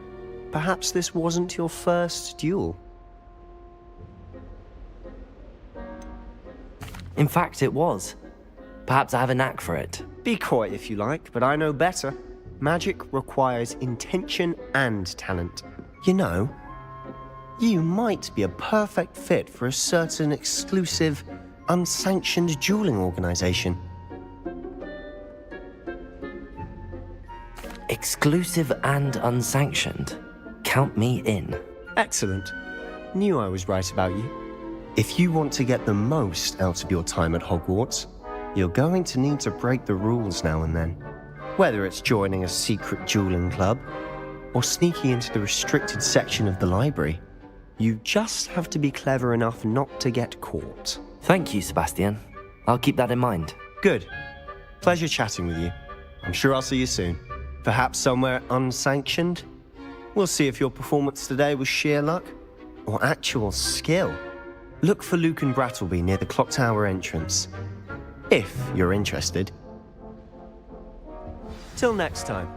perhaps this wasn't your first duel. In fact, it was. Perhaps I have a knack for it. Be coy if you like, but I know better. Magic requires intention and talent. You know, you might be a perfect fit for a certain exclusive, unsanctioned dueling organization. Exclusive and unsanctioned. Count me in. Excellent. Knew I was right about you. If you want to get the most out of your time at Hogwarts, you're going to need to break the rules now and then. Whether it's joining a secret dueling club, or sneaking into the restricted section of the library, you just have to be clever enough not to get caught. Thank you, Sebastian. I'll keep that in mind. Good. Pleasure chatting with you. I'm sure I'll see you soon. Perhaps somewhere unsanctioned? We'll see if your performance today was sheer luck, or actual skill. Look for Luke and Brattleby near the clock tower entrance. If you're interested. Till next time.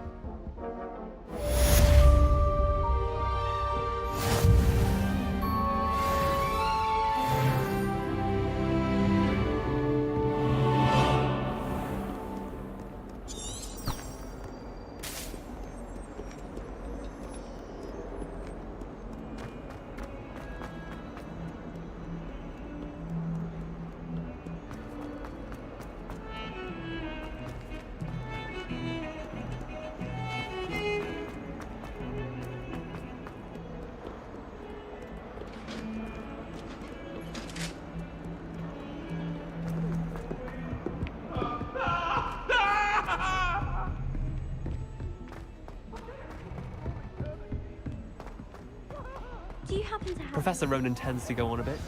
Do you happen to have... Professor Ronan tends to go on a bit.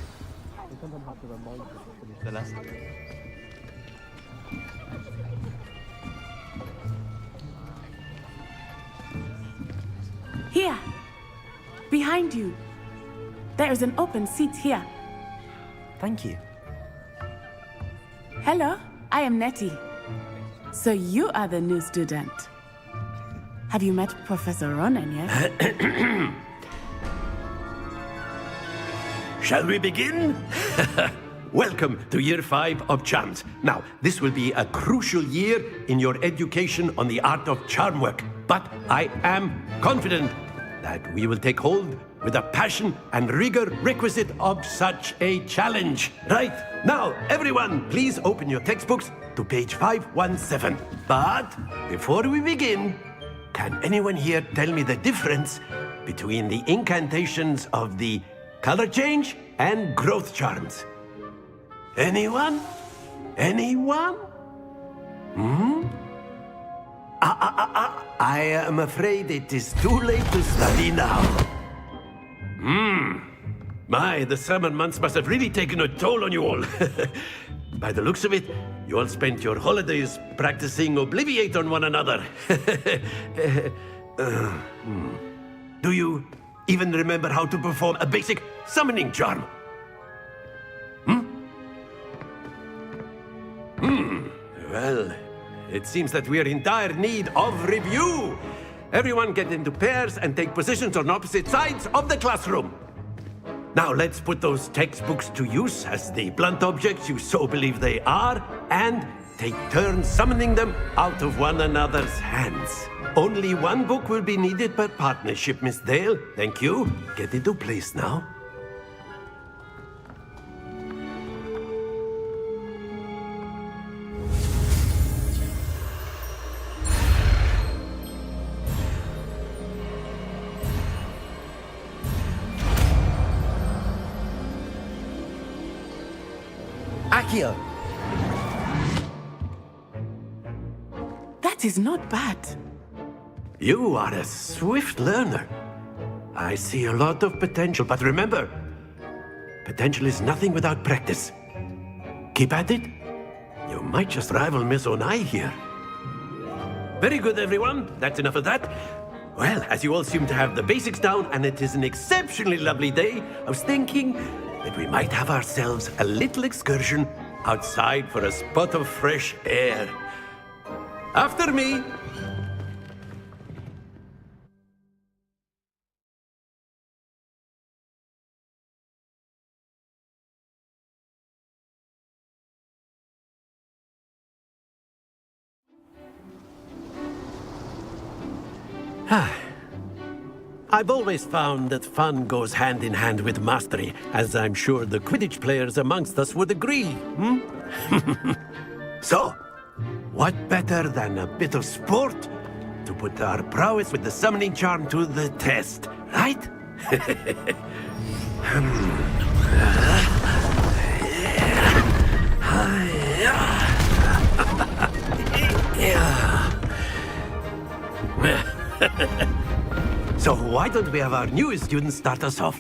We sometimes have to remind him to finish the lesson. Here! Behind you! There is an open seat here. Thank you. Hello, I am Nettie. So you are the new student. Have you met Professor Ronan yet? Shall we begin? Welcome to Year 5 of Charms. Now, this will be a crucial year in your education on the art of charm work. But I am confident that we will take hold with the passion and rigor requisite of such a challenge. Right, now, everyone, please open your textbooks to page 517. But before we begin, can anyone here tell me the difference between the incantations of the color change and growth charms? Anyone? Anyone? I am afraid it is too late to study now. My, the summer months must have really taken a toll on you all. By the looks of it, you all spent your holidays practicing Obliviate on one another. Do you even remember how to perform a basic summoning charm? Well, it seems that we are in dire need of review. Everyone get into pairs and take positions on opposite sides of the classroom. Now let's put those textbooks to use as the blunt objects you so believe they are, and take turns summoning them out of one another's hands. Only one book will be needed per partnership, Miss Dale. Thank you. Get into place now. Accio! That is not bad. You are a swift learner. I see a lot of potential, but remember, Potential is nothing without practice. Keep at it. You might just rival Miss Onai here. Very good, everyone. That's enough of that. Well, as you all seem to have the basics down, and it is an exceptionally lovely day, I was thinking that we might have ourselves a little excursion outside for a spot of fresh air. After me. I've always found that fun goes hand in hand with mastery, as I'm sure the Quidditch players amongst us would agree, So, what better than a bit of sport to put our prowess with the summoning charm to the test, right? So why don't we have our newest student start us off?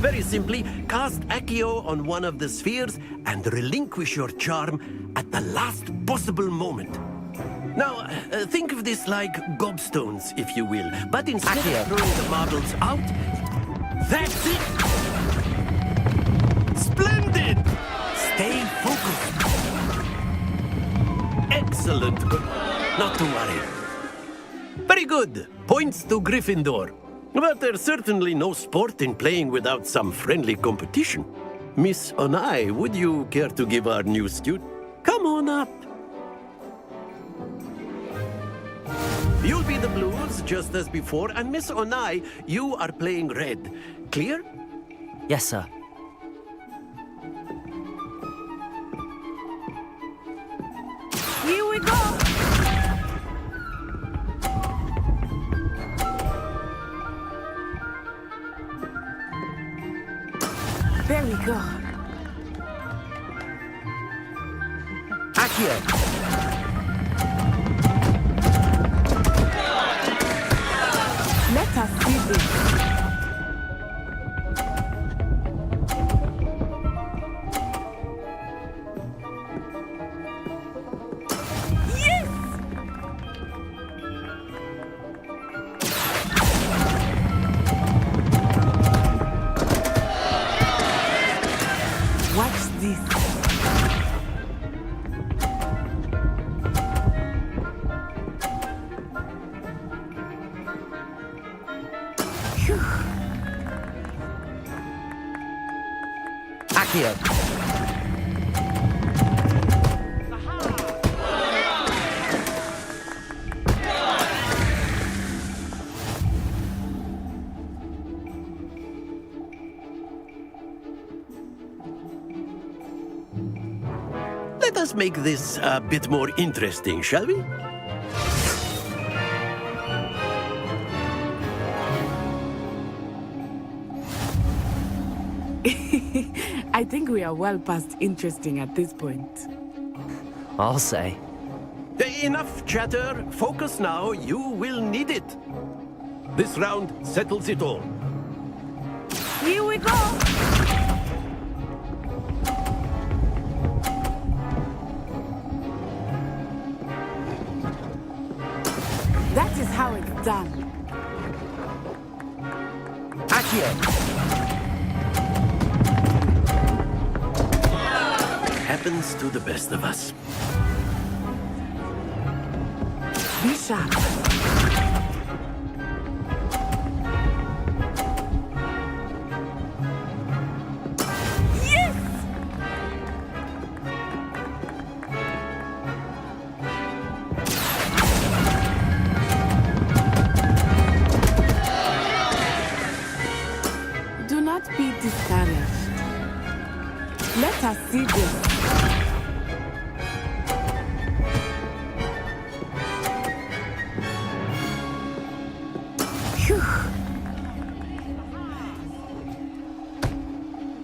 Very simply, cast Accio on one of the spheres and relinquish your charm at the last possible moment. Now, think of this like gobstones, if you will, but instead of throwing the marbles out, that's it! Splendid! Stay focused. Excellent. Not to worry. Very good. Points to Gryffindor. But there's certainly no sport in playing without some friendly competition. Miss Onai, would you care to give our new student? Come on up. You'll be the blues, just as before, and Miss Onai, you are playing red. Clear? Yes, sir. Here we go! There we go. Accio. Let us see this. Accio. Let us make this a bit more interesting, shall we? I think we are well past interesting at this point. I'll say. Enough chatter. Focus now. You will need it. This round settles it all. Here we go! That is how it's done. Accio. Happens to the best of us. Be sharp. Yes! Do not be discouraged. Let us see this.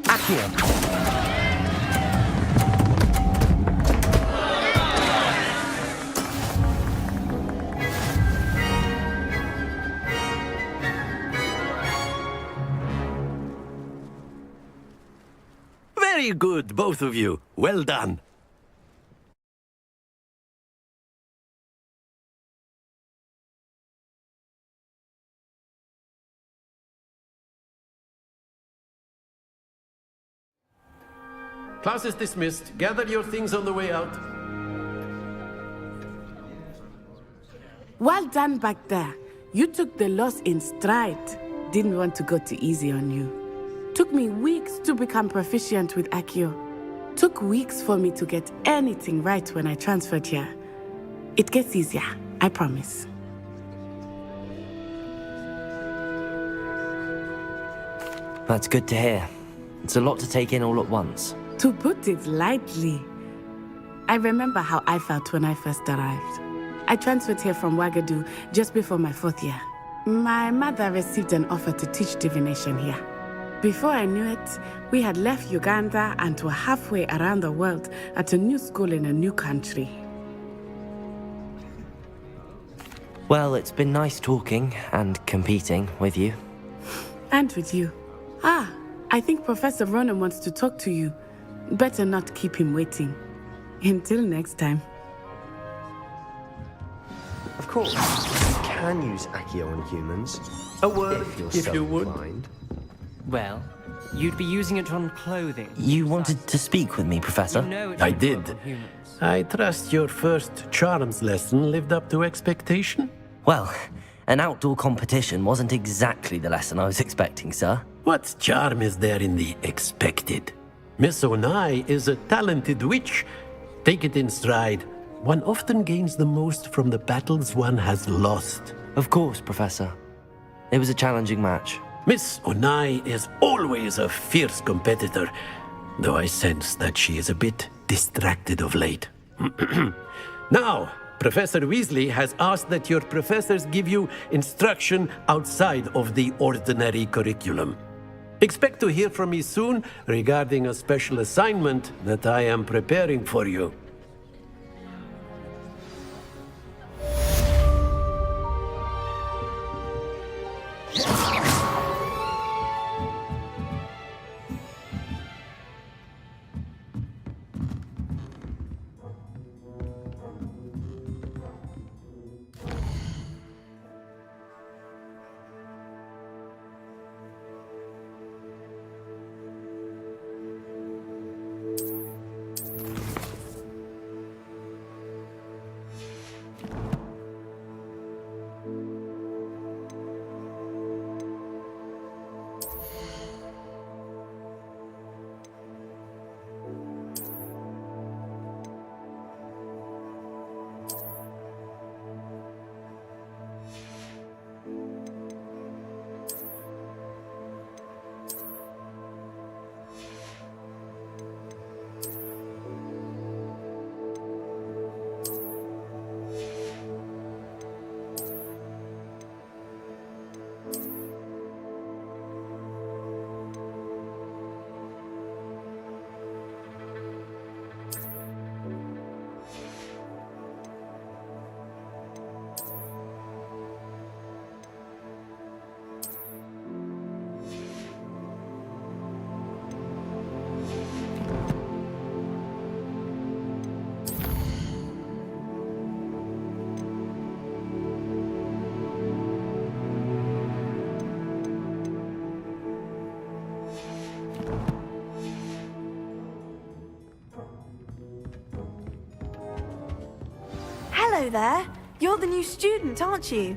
Accio. Very good, both of you. Well done. Class is dismissed. Gather your things on the way out. Well done back there. You took the loss in stride. Didn't want to go too easy on you. Took me weeks to become proficient with Accio. Took weeks for me to get anything right when I transferred here. It gets easier, I promise. That's good to hear. It's a lot to take in all at once. To put it lightly, I remember how I felt when I first arrived. I transferred here from Wagadu just before my 4th year. My mother received an offer to teach divination here. Before I knew it, we had left Uganda and were halfway around the world at a new school in a new country. Well, it's been nice talking and competing with you. And with you. Ah, I think Professor Ronan wants to talk to you. Better not keep him waiting. Until next time. Of course, you can use Accio on humans. A word, if you would. Well, you'd be using it on clothing. You wanted to speak with me, Professor? You know I did. I trust your first charms lesson lived up to expectation? Well, an outdoor competition wasn't exactly the lesson I was expecting, sir. What charm is there in the expected? Miss Onai is a talented witch. Take it in stride. One often gains the most from the battles one has lost. Of course, Professor. It was a challenging match. Miss Onai is always a fierce competitor, though I sense that she is a bit distracted of late. Now, Professor Weasley has asked that your professors give you instruction outside of the ordinary curriculum. Expect to hear from me soon regarding a special assignment that I am preparing for you. Hello there. You're the new student, aren't you?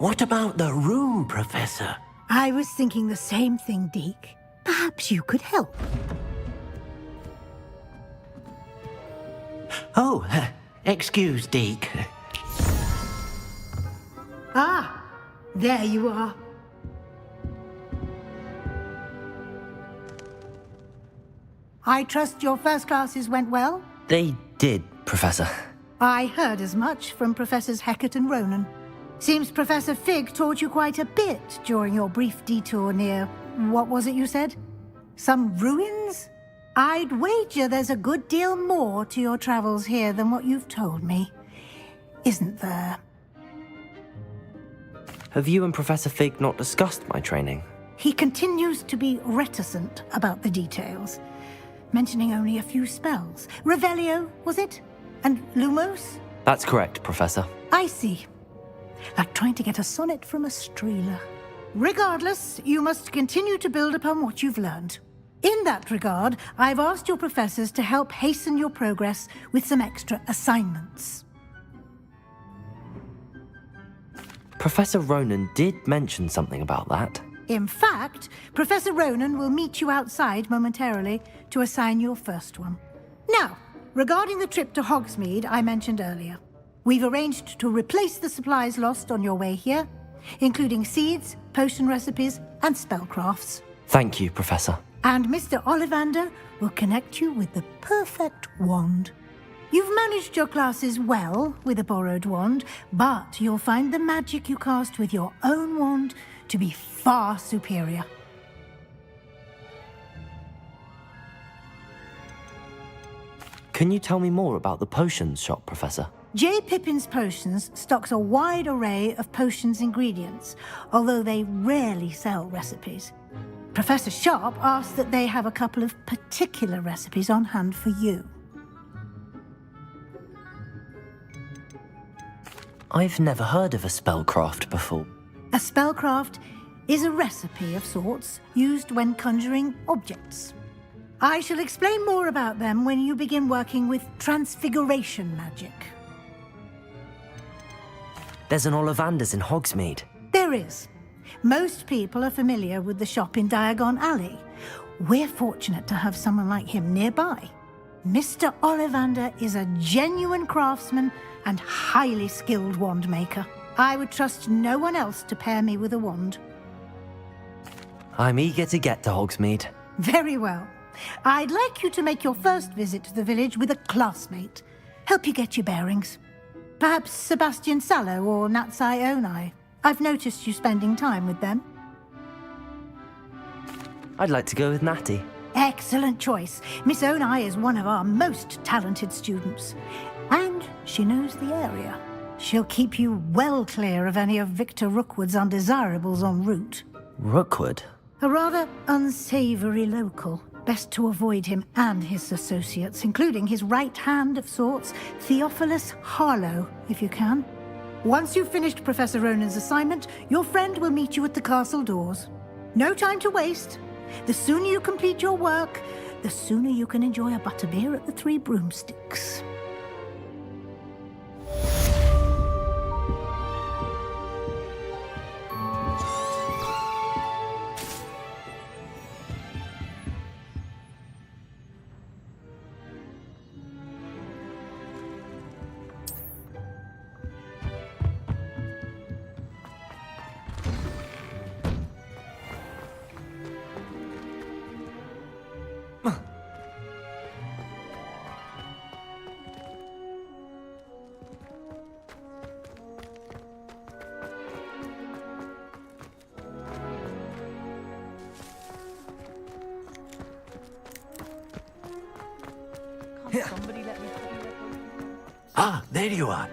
What about the room, Professor? I was thinking the same thing, Deke. Perhaps you could help. Oh, excuse, Deke. Ah, there you are. I trust your first classes went well? They did, Professor. I heard as much from Professors Hecat and Ronan. Seems Professor Fig taught you quite a bit during your brief detour near... what was it you said? Some ruins? I'd wager there's a good deal more to your travels here than what you've told me. Isn't there? Have you and Professor Fig not discussed my training? He continues to be reticent about the details, mentioning only a few spells. Revelio, was it? And Lumos? That's correct, Professor. I see. Like trying to get a sonnet from a streeler. Regardless, you must continue to build upon what you've learned. In that regard, I've asked your professors to help hasten your progress with some extra assignments. Professor Ronan did mention something about that. In fact, Professor Ronan will meet you outside momentarily to assign your first one. Now, regarding the trip to Hogsmeade I mentioned earlier, we've arranged to replace the supplies lost on your way here, including seeds, potion recipes, and spellcrafts. Thank you, Professor. And Mr. Ollivander will connect you with the perfect wand. You've managed your classes well with a borrowed wand, but you'll find the magic you cast with your own wand to be far superior. Can you tell me more about the potions shop, Professor? J. Pippin's Potions stocks a wide array of potions ingredients, although they rarely sell recipes. Professor Sharp asked that they have a couple of particular recipes on hand for you. I've never heard of a spellcraft before. A spellcraft is a recipe of sorts used when conjuring objects. I shall explain more about them when you begin working with transfiguration magic. There's an Ollivander's in Hogsmeade. There is. Most people are familiar with the shop in Diagon Alley. We're fortunate to have someone like him nearby. Mr. Ollivander is a genuine craftsman and highly skilled wand maker. I would trust no one else to pair me with a wand. I'm eager to get to Hogsmeade. Very well. I'd like you to make your first visit to the village with a classmate. Help you get your bearings. Perhaps Sebastian Sallow or Natsai Onai. I've noticed you spending time with them. I'd like to go with Natty. Excellent choice. Miss Onai is one of our most talented students. And she knows the area. She'll keep you well clear of any of Victor Rookwood's undesirables en route. Rookwood? A rather unsavory local. Best to avoid him and his associates, including his right hand of sorts, Theophilus Harlow, if you can. Once you've finished Professor Ronan's assignment, your friend will meet you at the castle doors. No time to waste. The sooner you complete your work, the sooner you can enjoy a butterbeer at the Three Broomsticks. Ah, there you are.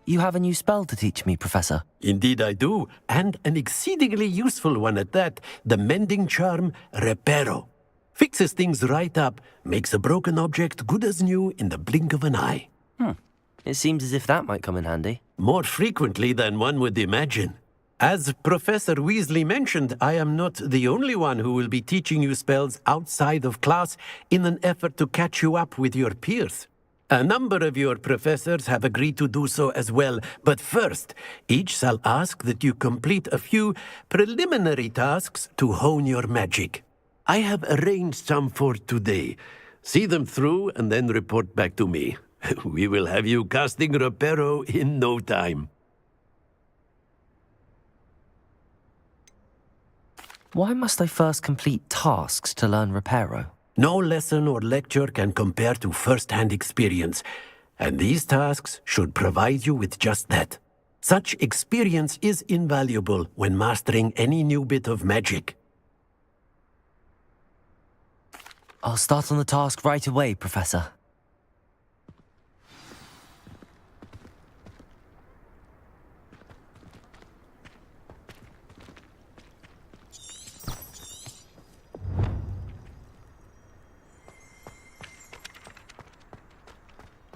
You have a new spell to teach me, Professor. Indeed I do, and an exceedingly useful one at that. The mending charm, Reparo. Fixes things right up, makes a broken object good as new in the blink of an eye. It seems as if that might come in handy. More frequently than one would imagine. As Professor Weasley mentioned, I am not the only one who will be teaching you spells outside of class in an effort to catch you up with your peers. A number of your professors have agreed to do so as well, but first, each shall ask that you complete a few preliminary tasks to hone your magic. I have arranged some for today. See them through and then report back to me. We will have you casting Reparo in no time. Why must I first complete tasks to learn Reparo? No lesson or lecture can compare to first-hand experience, and these tasks should provide you with just that. Such experience is invaluable when mastering any new bit of magic. I'll start on the task right away, Professor.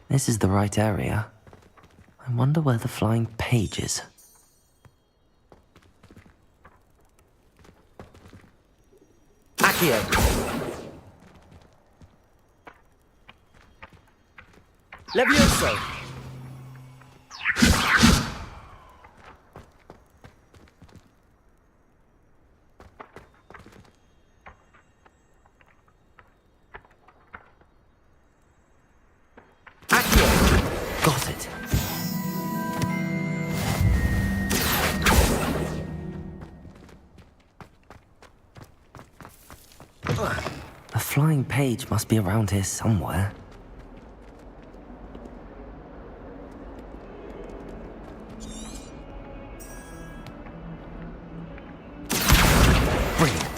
This is the right area. I wonder where the flying page is. Accio! Levioso! Got it. A flying page must be around here somewhere. Brilliant.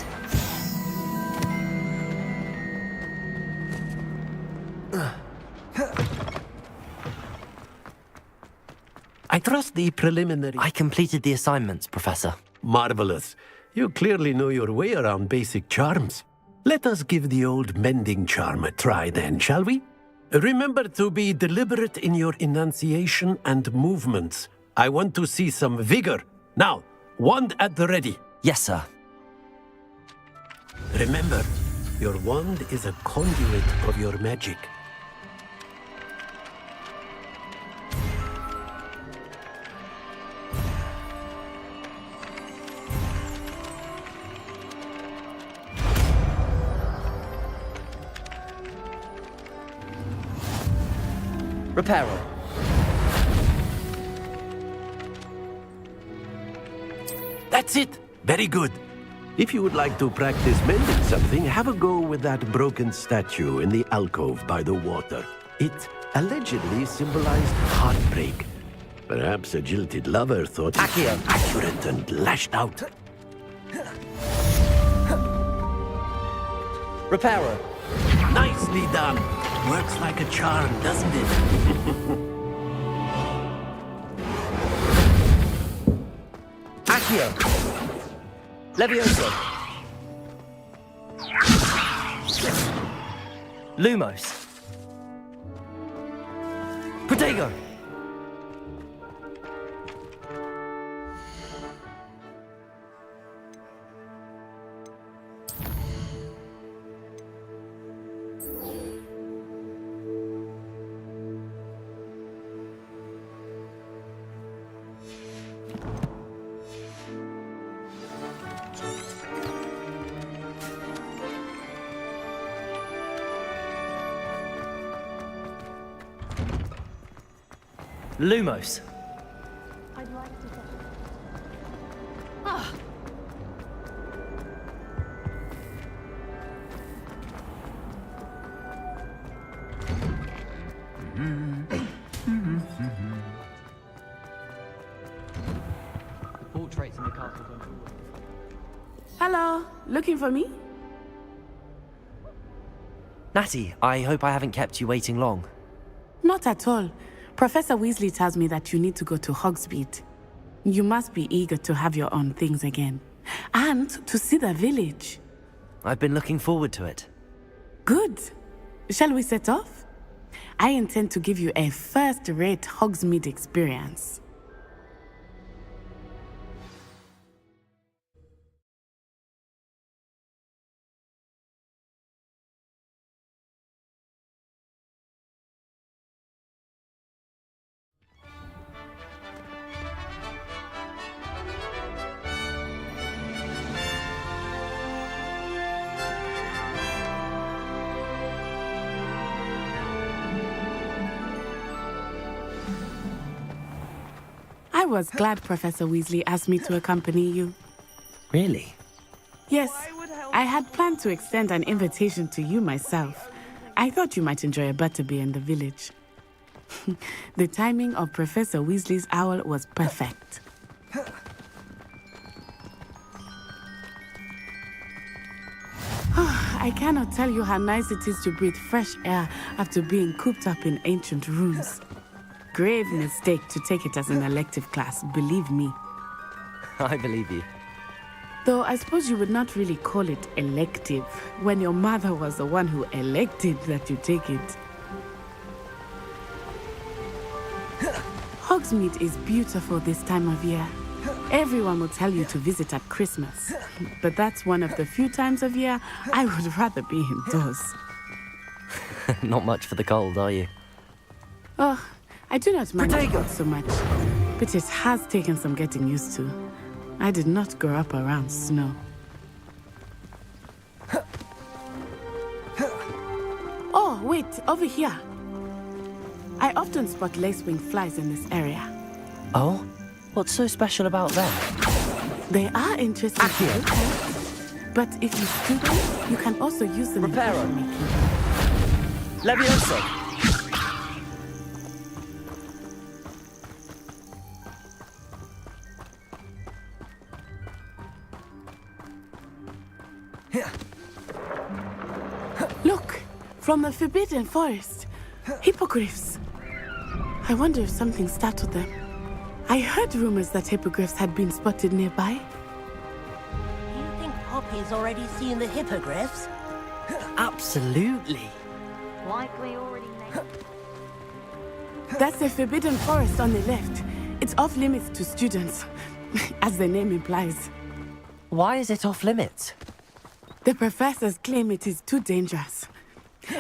I trust the preliminary... I completed the assignments, Professor. Marvelous. You clearly know your way around basic charms. Let us give the old mending charm a try then, shall we? Remember to be deliberate in your enunciation and movements. I want to see some vigor. Now, wand at the ready. Yes, sir. Remember, your wand is a conduit of your magic. Reparo. That's it! Very good. If you would like to practice mending something, have a go with that broken statue in the alcove by the water. It allegedly symbolized heartbreak. Perhaps a jilted lover thought it accurate and lashed out. Reparo. Nicely done. Works like a charm, doesn't it? Accio. Levioso. Lumos. Protego. Lumos. I'd like to get... Portraits in the castle don't always... Hello, looking for me? Natty, I hope I haven't kept you waiting long. Not at all. Professor Weasley tells me that you need to go to Hogsmeade. You must be eager to have your own things again. And to see the village. I've been looking forward to it. Good. Shall we set off? I intend to give you a first-rate Hogsmeade experience. I was glad Professor Weasley asked me to accompany you. Really? Yes, I had planned to extend an invitation to you myself. I thought you might enjoy a butterbeer in the village. The timing of Professor Weasley's owl was perfect. I cannot tell you how nice it is to breathe fresh air after being cooped up in ancient rooms. Grave mistake to take it as an elective class, believe me. I believe you. Though I suppose you would not really call it elective when your mother was the one who elected that you take it. Hogsmeade is beautiful this time of year. Everyone will tell you to visit at Christmas, but that's one of the few times of year I would rather be indoors. Not much for the cold, are you? Oh, I do not mind the cold so much, but it has taken some getting used to. I did not grow up around snow. Oh, wait, over here. I often spot lacewing flies in this area. Oh? What's so special about them? They are interesting to look at, but if you stew them, you can also use them in potion making. Levioso! Look! From the Forbidden Forest. Hippogriffs. I wonder if something startled them. I heard rumors that hippogriffs had been spotted nearby. You think Poppy's already seen the hippogriffs? Absolutely. Like we already know. That's the Forbidden Forest on the left. It's off limits to students, as the name implies. Why is it off limits? The professors claim it is too dangerous.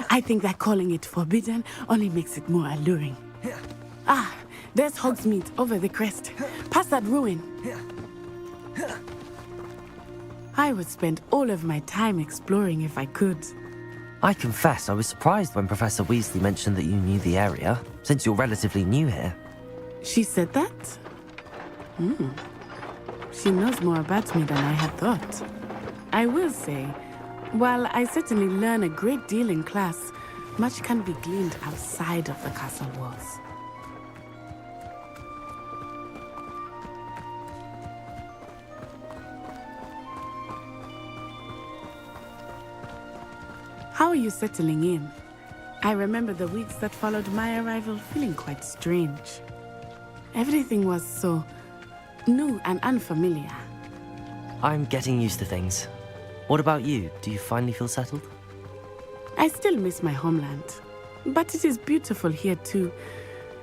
I think that calling it forbidden only makes it more alluring. Ah, there's Hogsmeade over the crest. Past that ruin. I would spend all of my time exploring if I could. I confess I was surprised when Professor Weasley mentioned that you knew the area, since you're relatively new here. She said that? She knows more about me than I had thought. I will say, while I certainly learn a great deal in class, much can be gleaned outside of the castle walls. How are you settling in? I remember the weeks that followed my arrival feeling quite strange. Everything was so new and unfamiliar. I'm getting used to things. What about you? Do you finally feel settled? I still miss my homeland, but it is beautiful here too.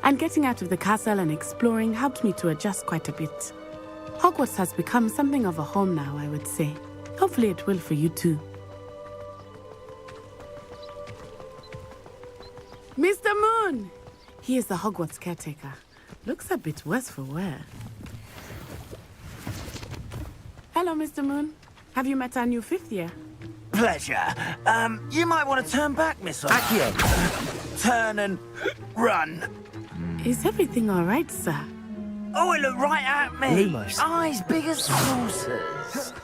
And getting out of the castle and exploring helped me to adjust quite a bit. Hogwarts has become something of a home now, I would say. Hopefully it will for you too. Mr. Moon! He is the Hogwarts caretaker. Looks a bit worse for wear. Hello, Mr. Moon. Have you met our new fifth year? Pleasure. You might want to turn back, Miss Accio. Turn and run. Is everything all right, sir? Oh, it looked right at me. Lumos. Eyes big as saucers.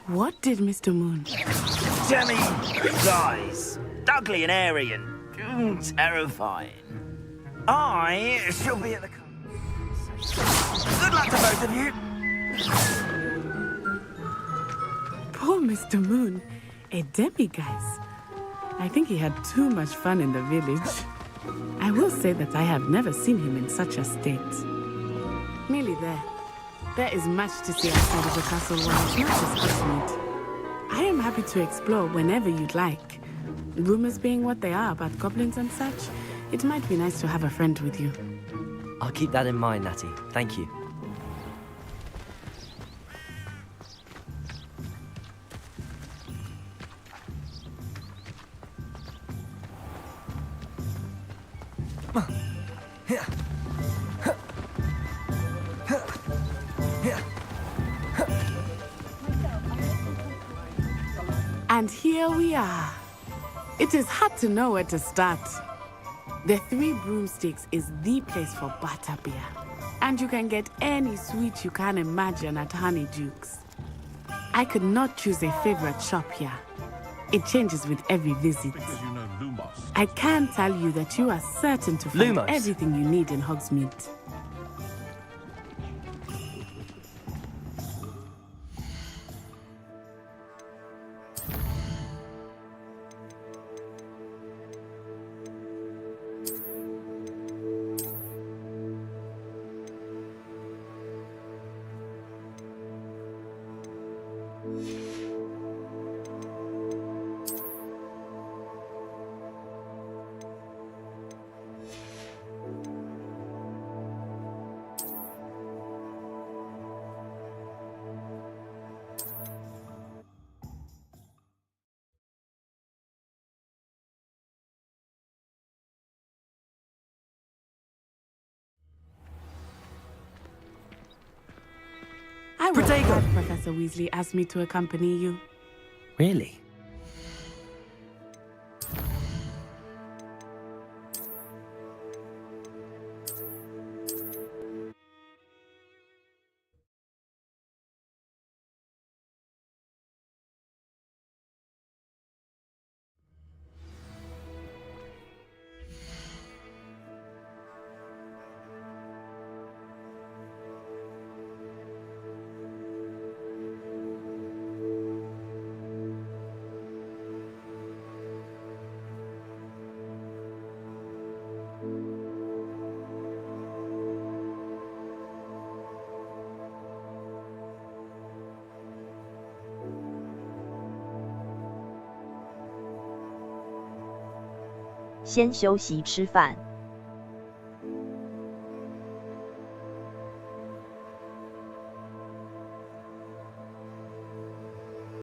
What did Mr. Moon? Eyes. Ugly and airy and terrifying. I shall be at the... Good luck to both of you. Poor Mr. Moon, a demiguise. I think he had too much fun in the village. I will say that I have never seen him in such a state. Merely there. There is much to see outside of the castle walls, not just Hogsmeade. I am happy to explore whenever you'd like. Rumors being what they are about goblins and such, it might be nice to have a friend with you. I'll keep that in mind, Natty. Thank you. And here we are. It is hard to know where to start. The Three Broomsticks is the place for butterbeer. And you can get any sweet you can imagine at Honeyduke's. I could not choose a favorite shop here. It changes with every visit. I can tell you that you are certain to find everything you need in Hogsmeade. I was glad Professor Weasley asked me to accompany you. Really?先休息吃饭。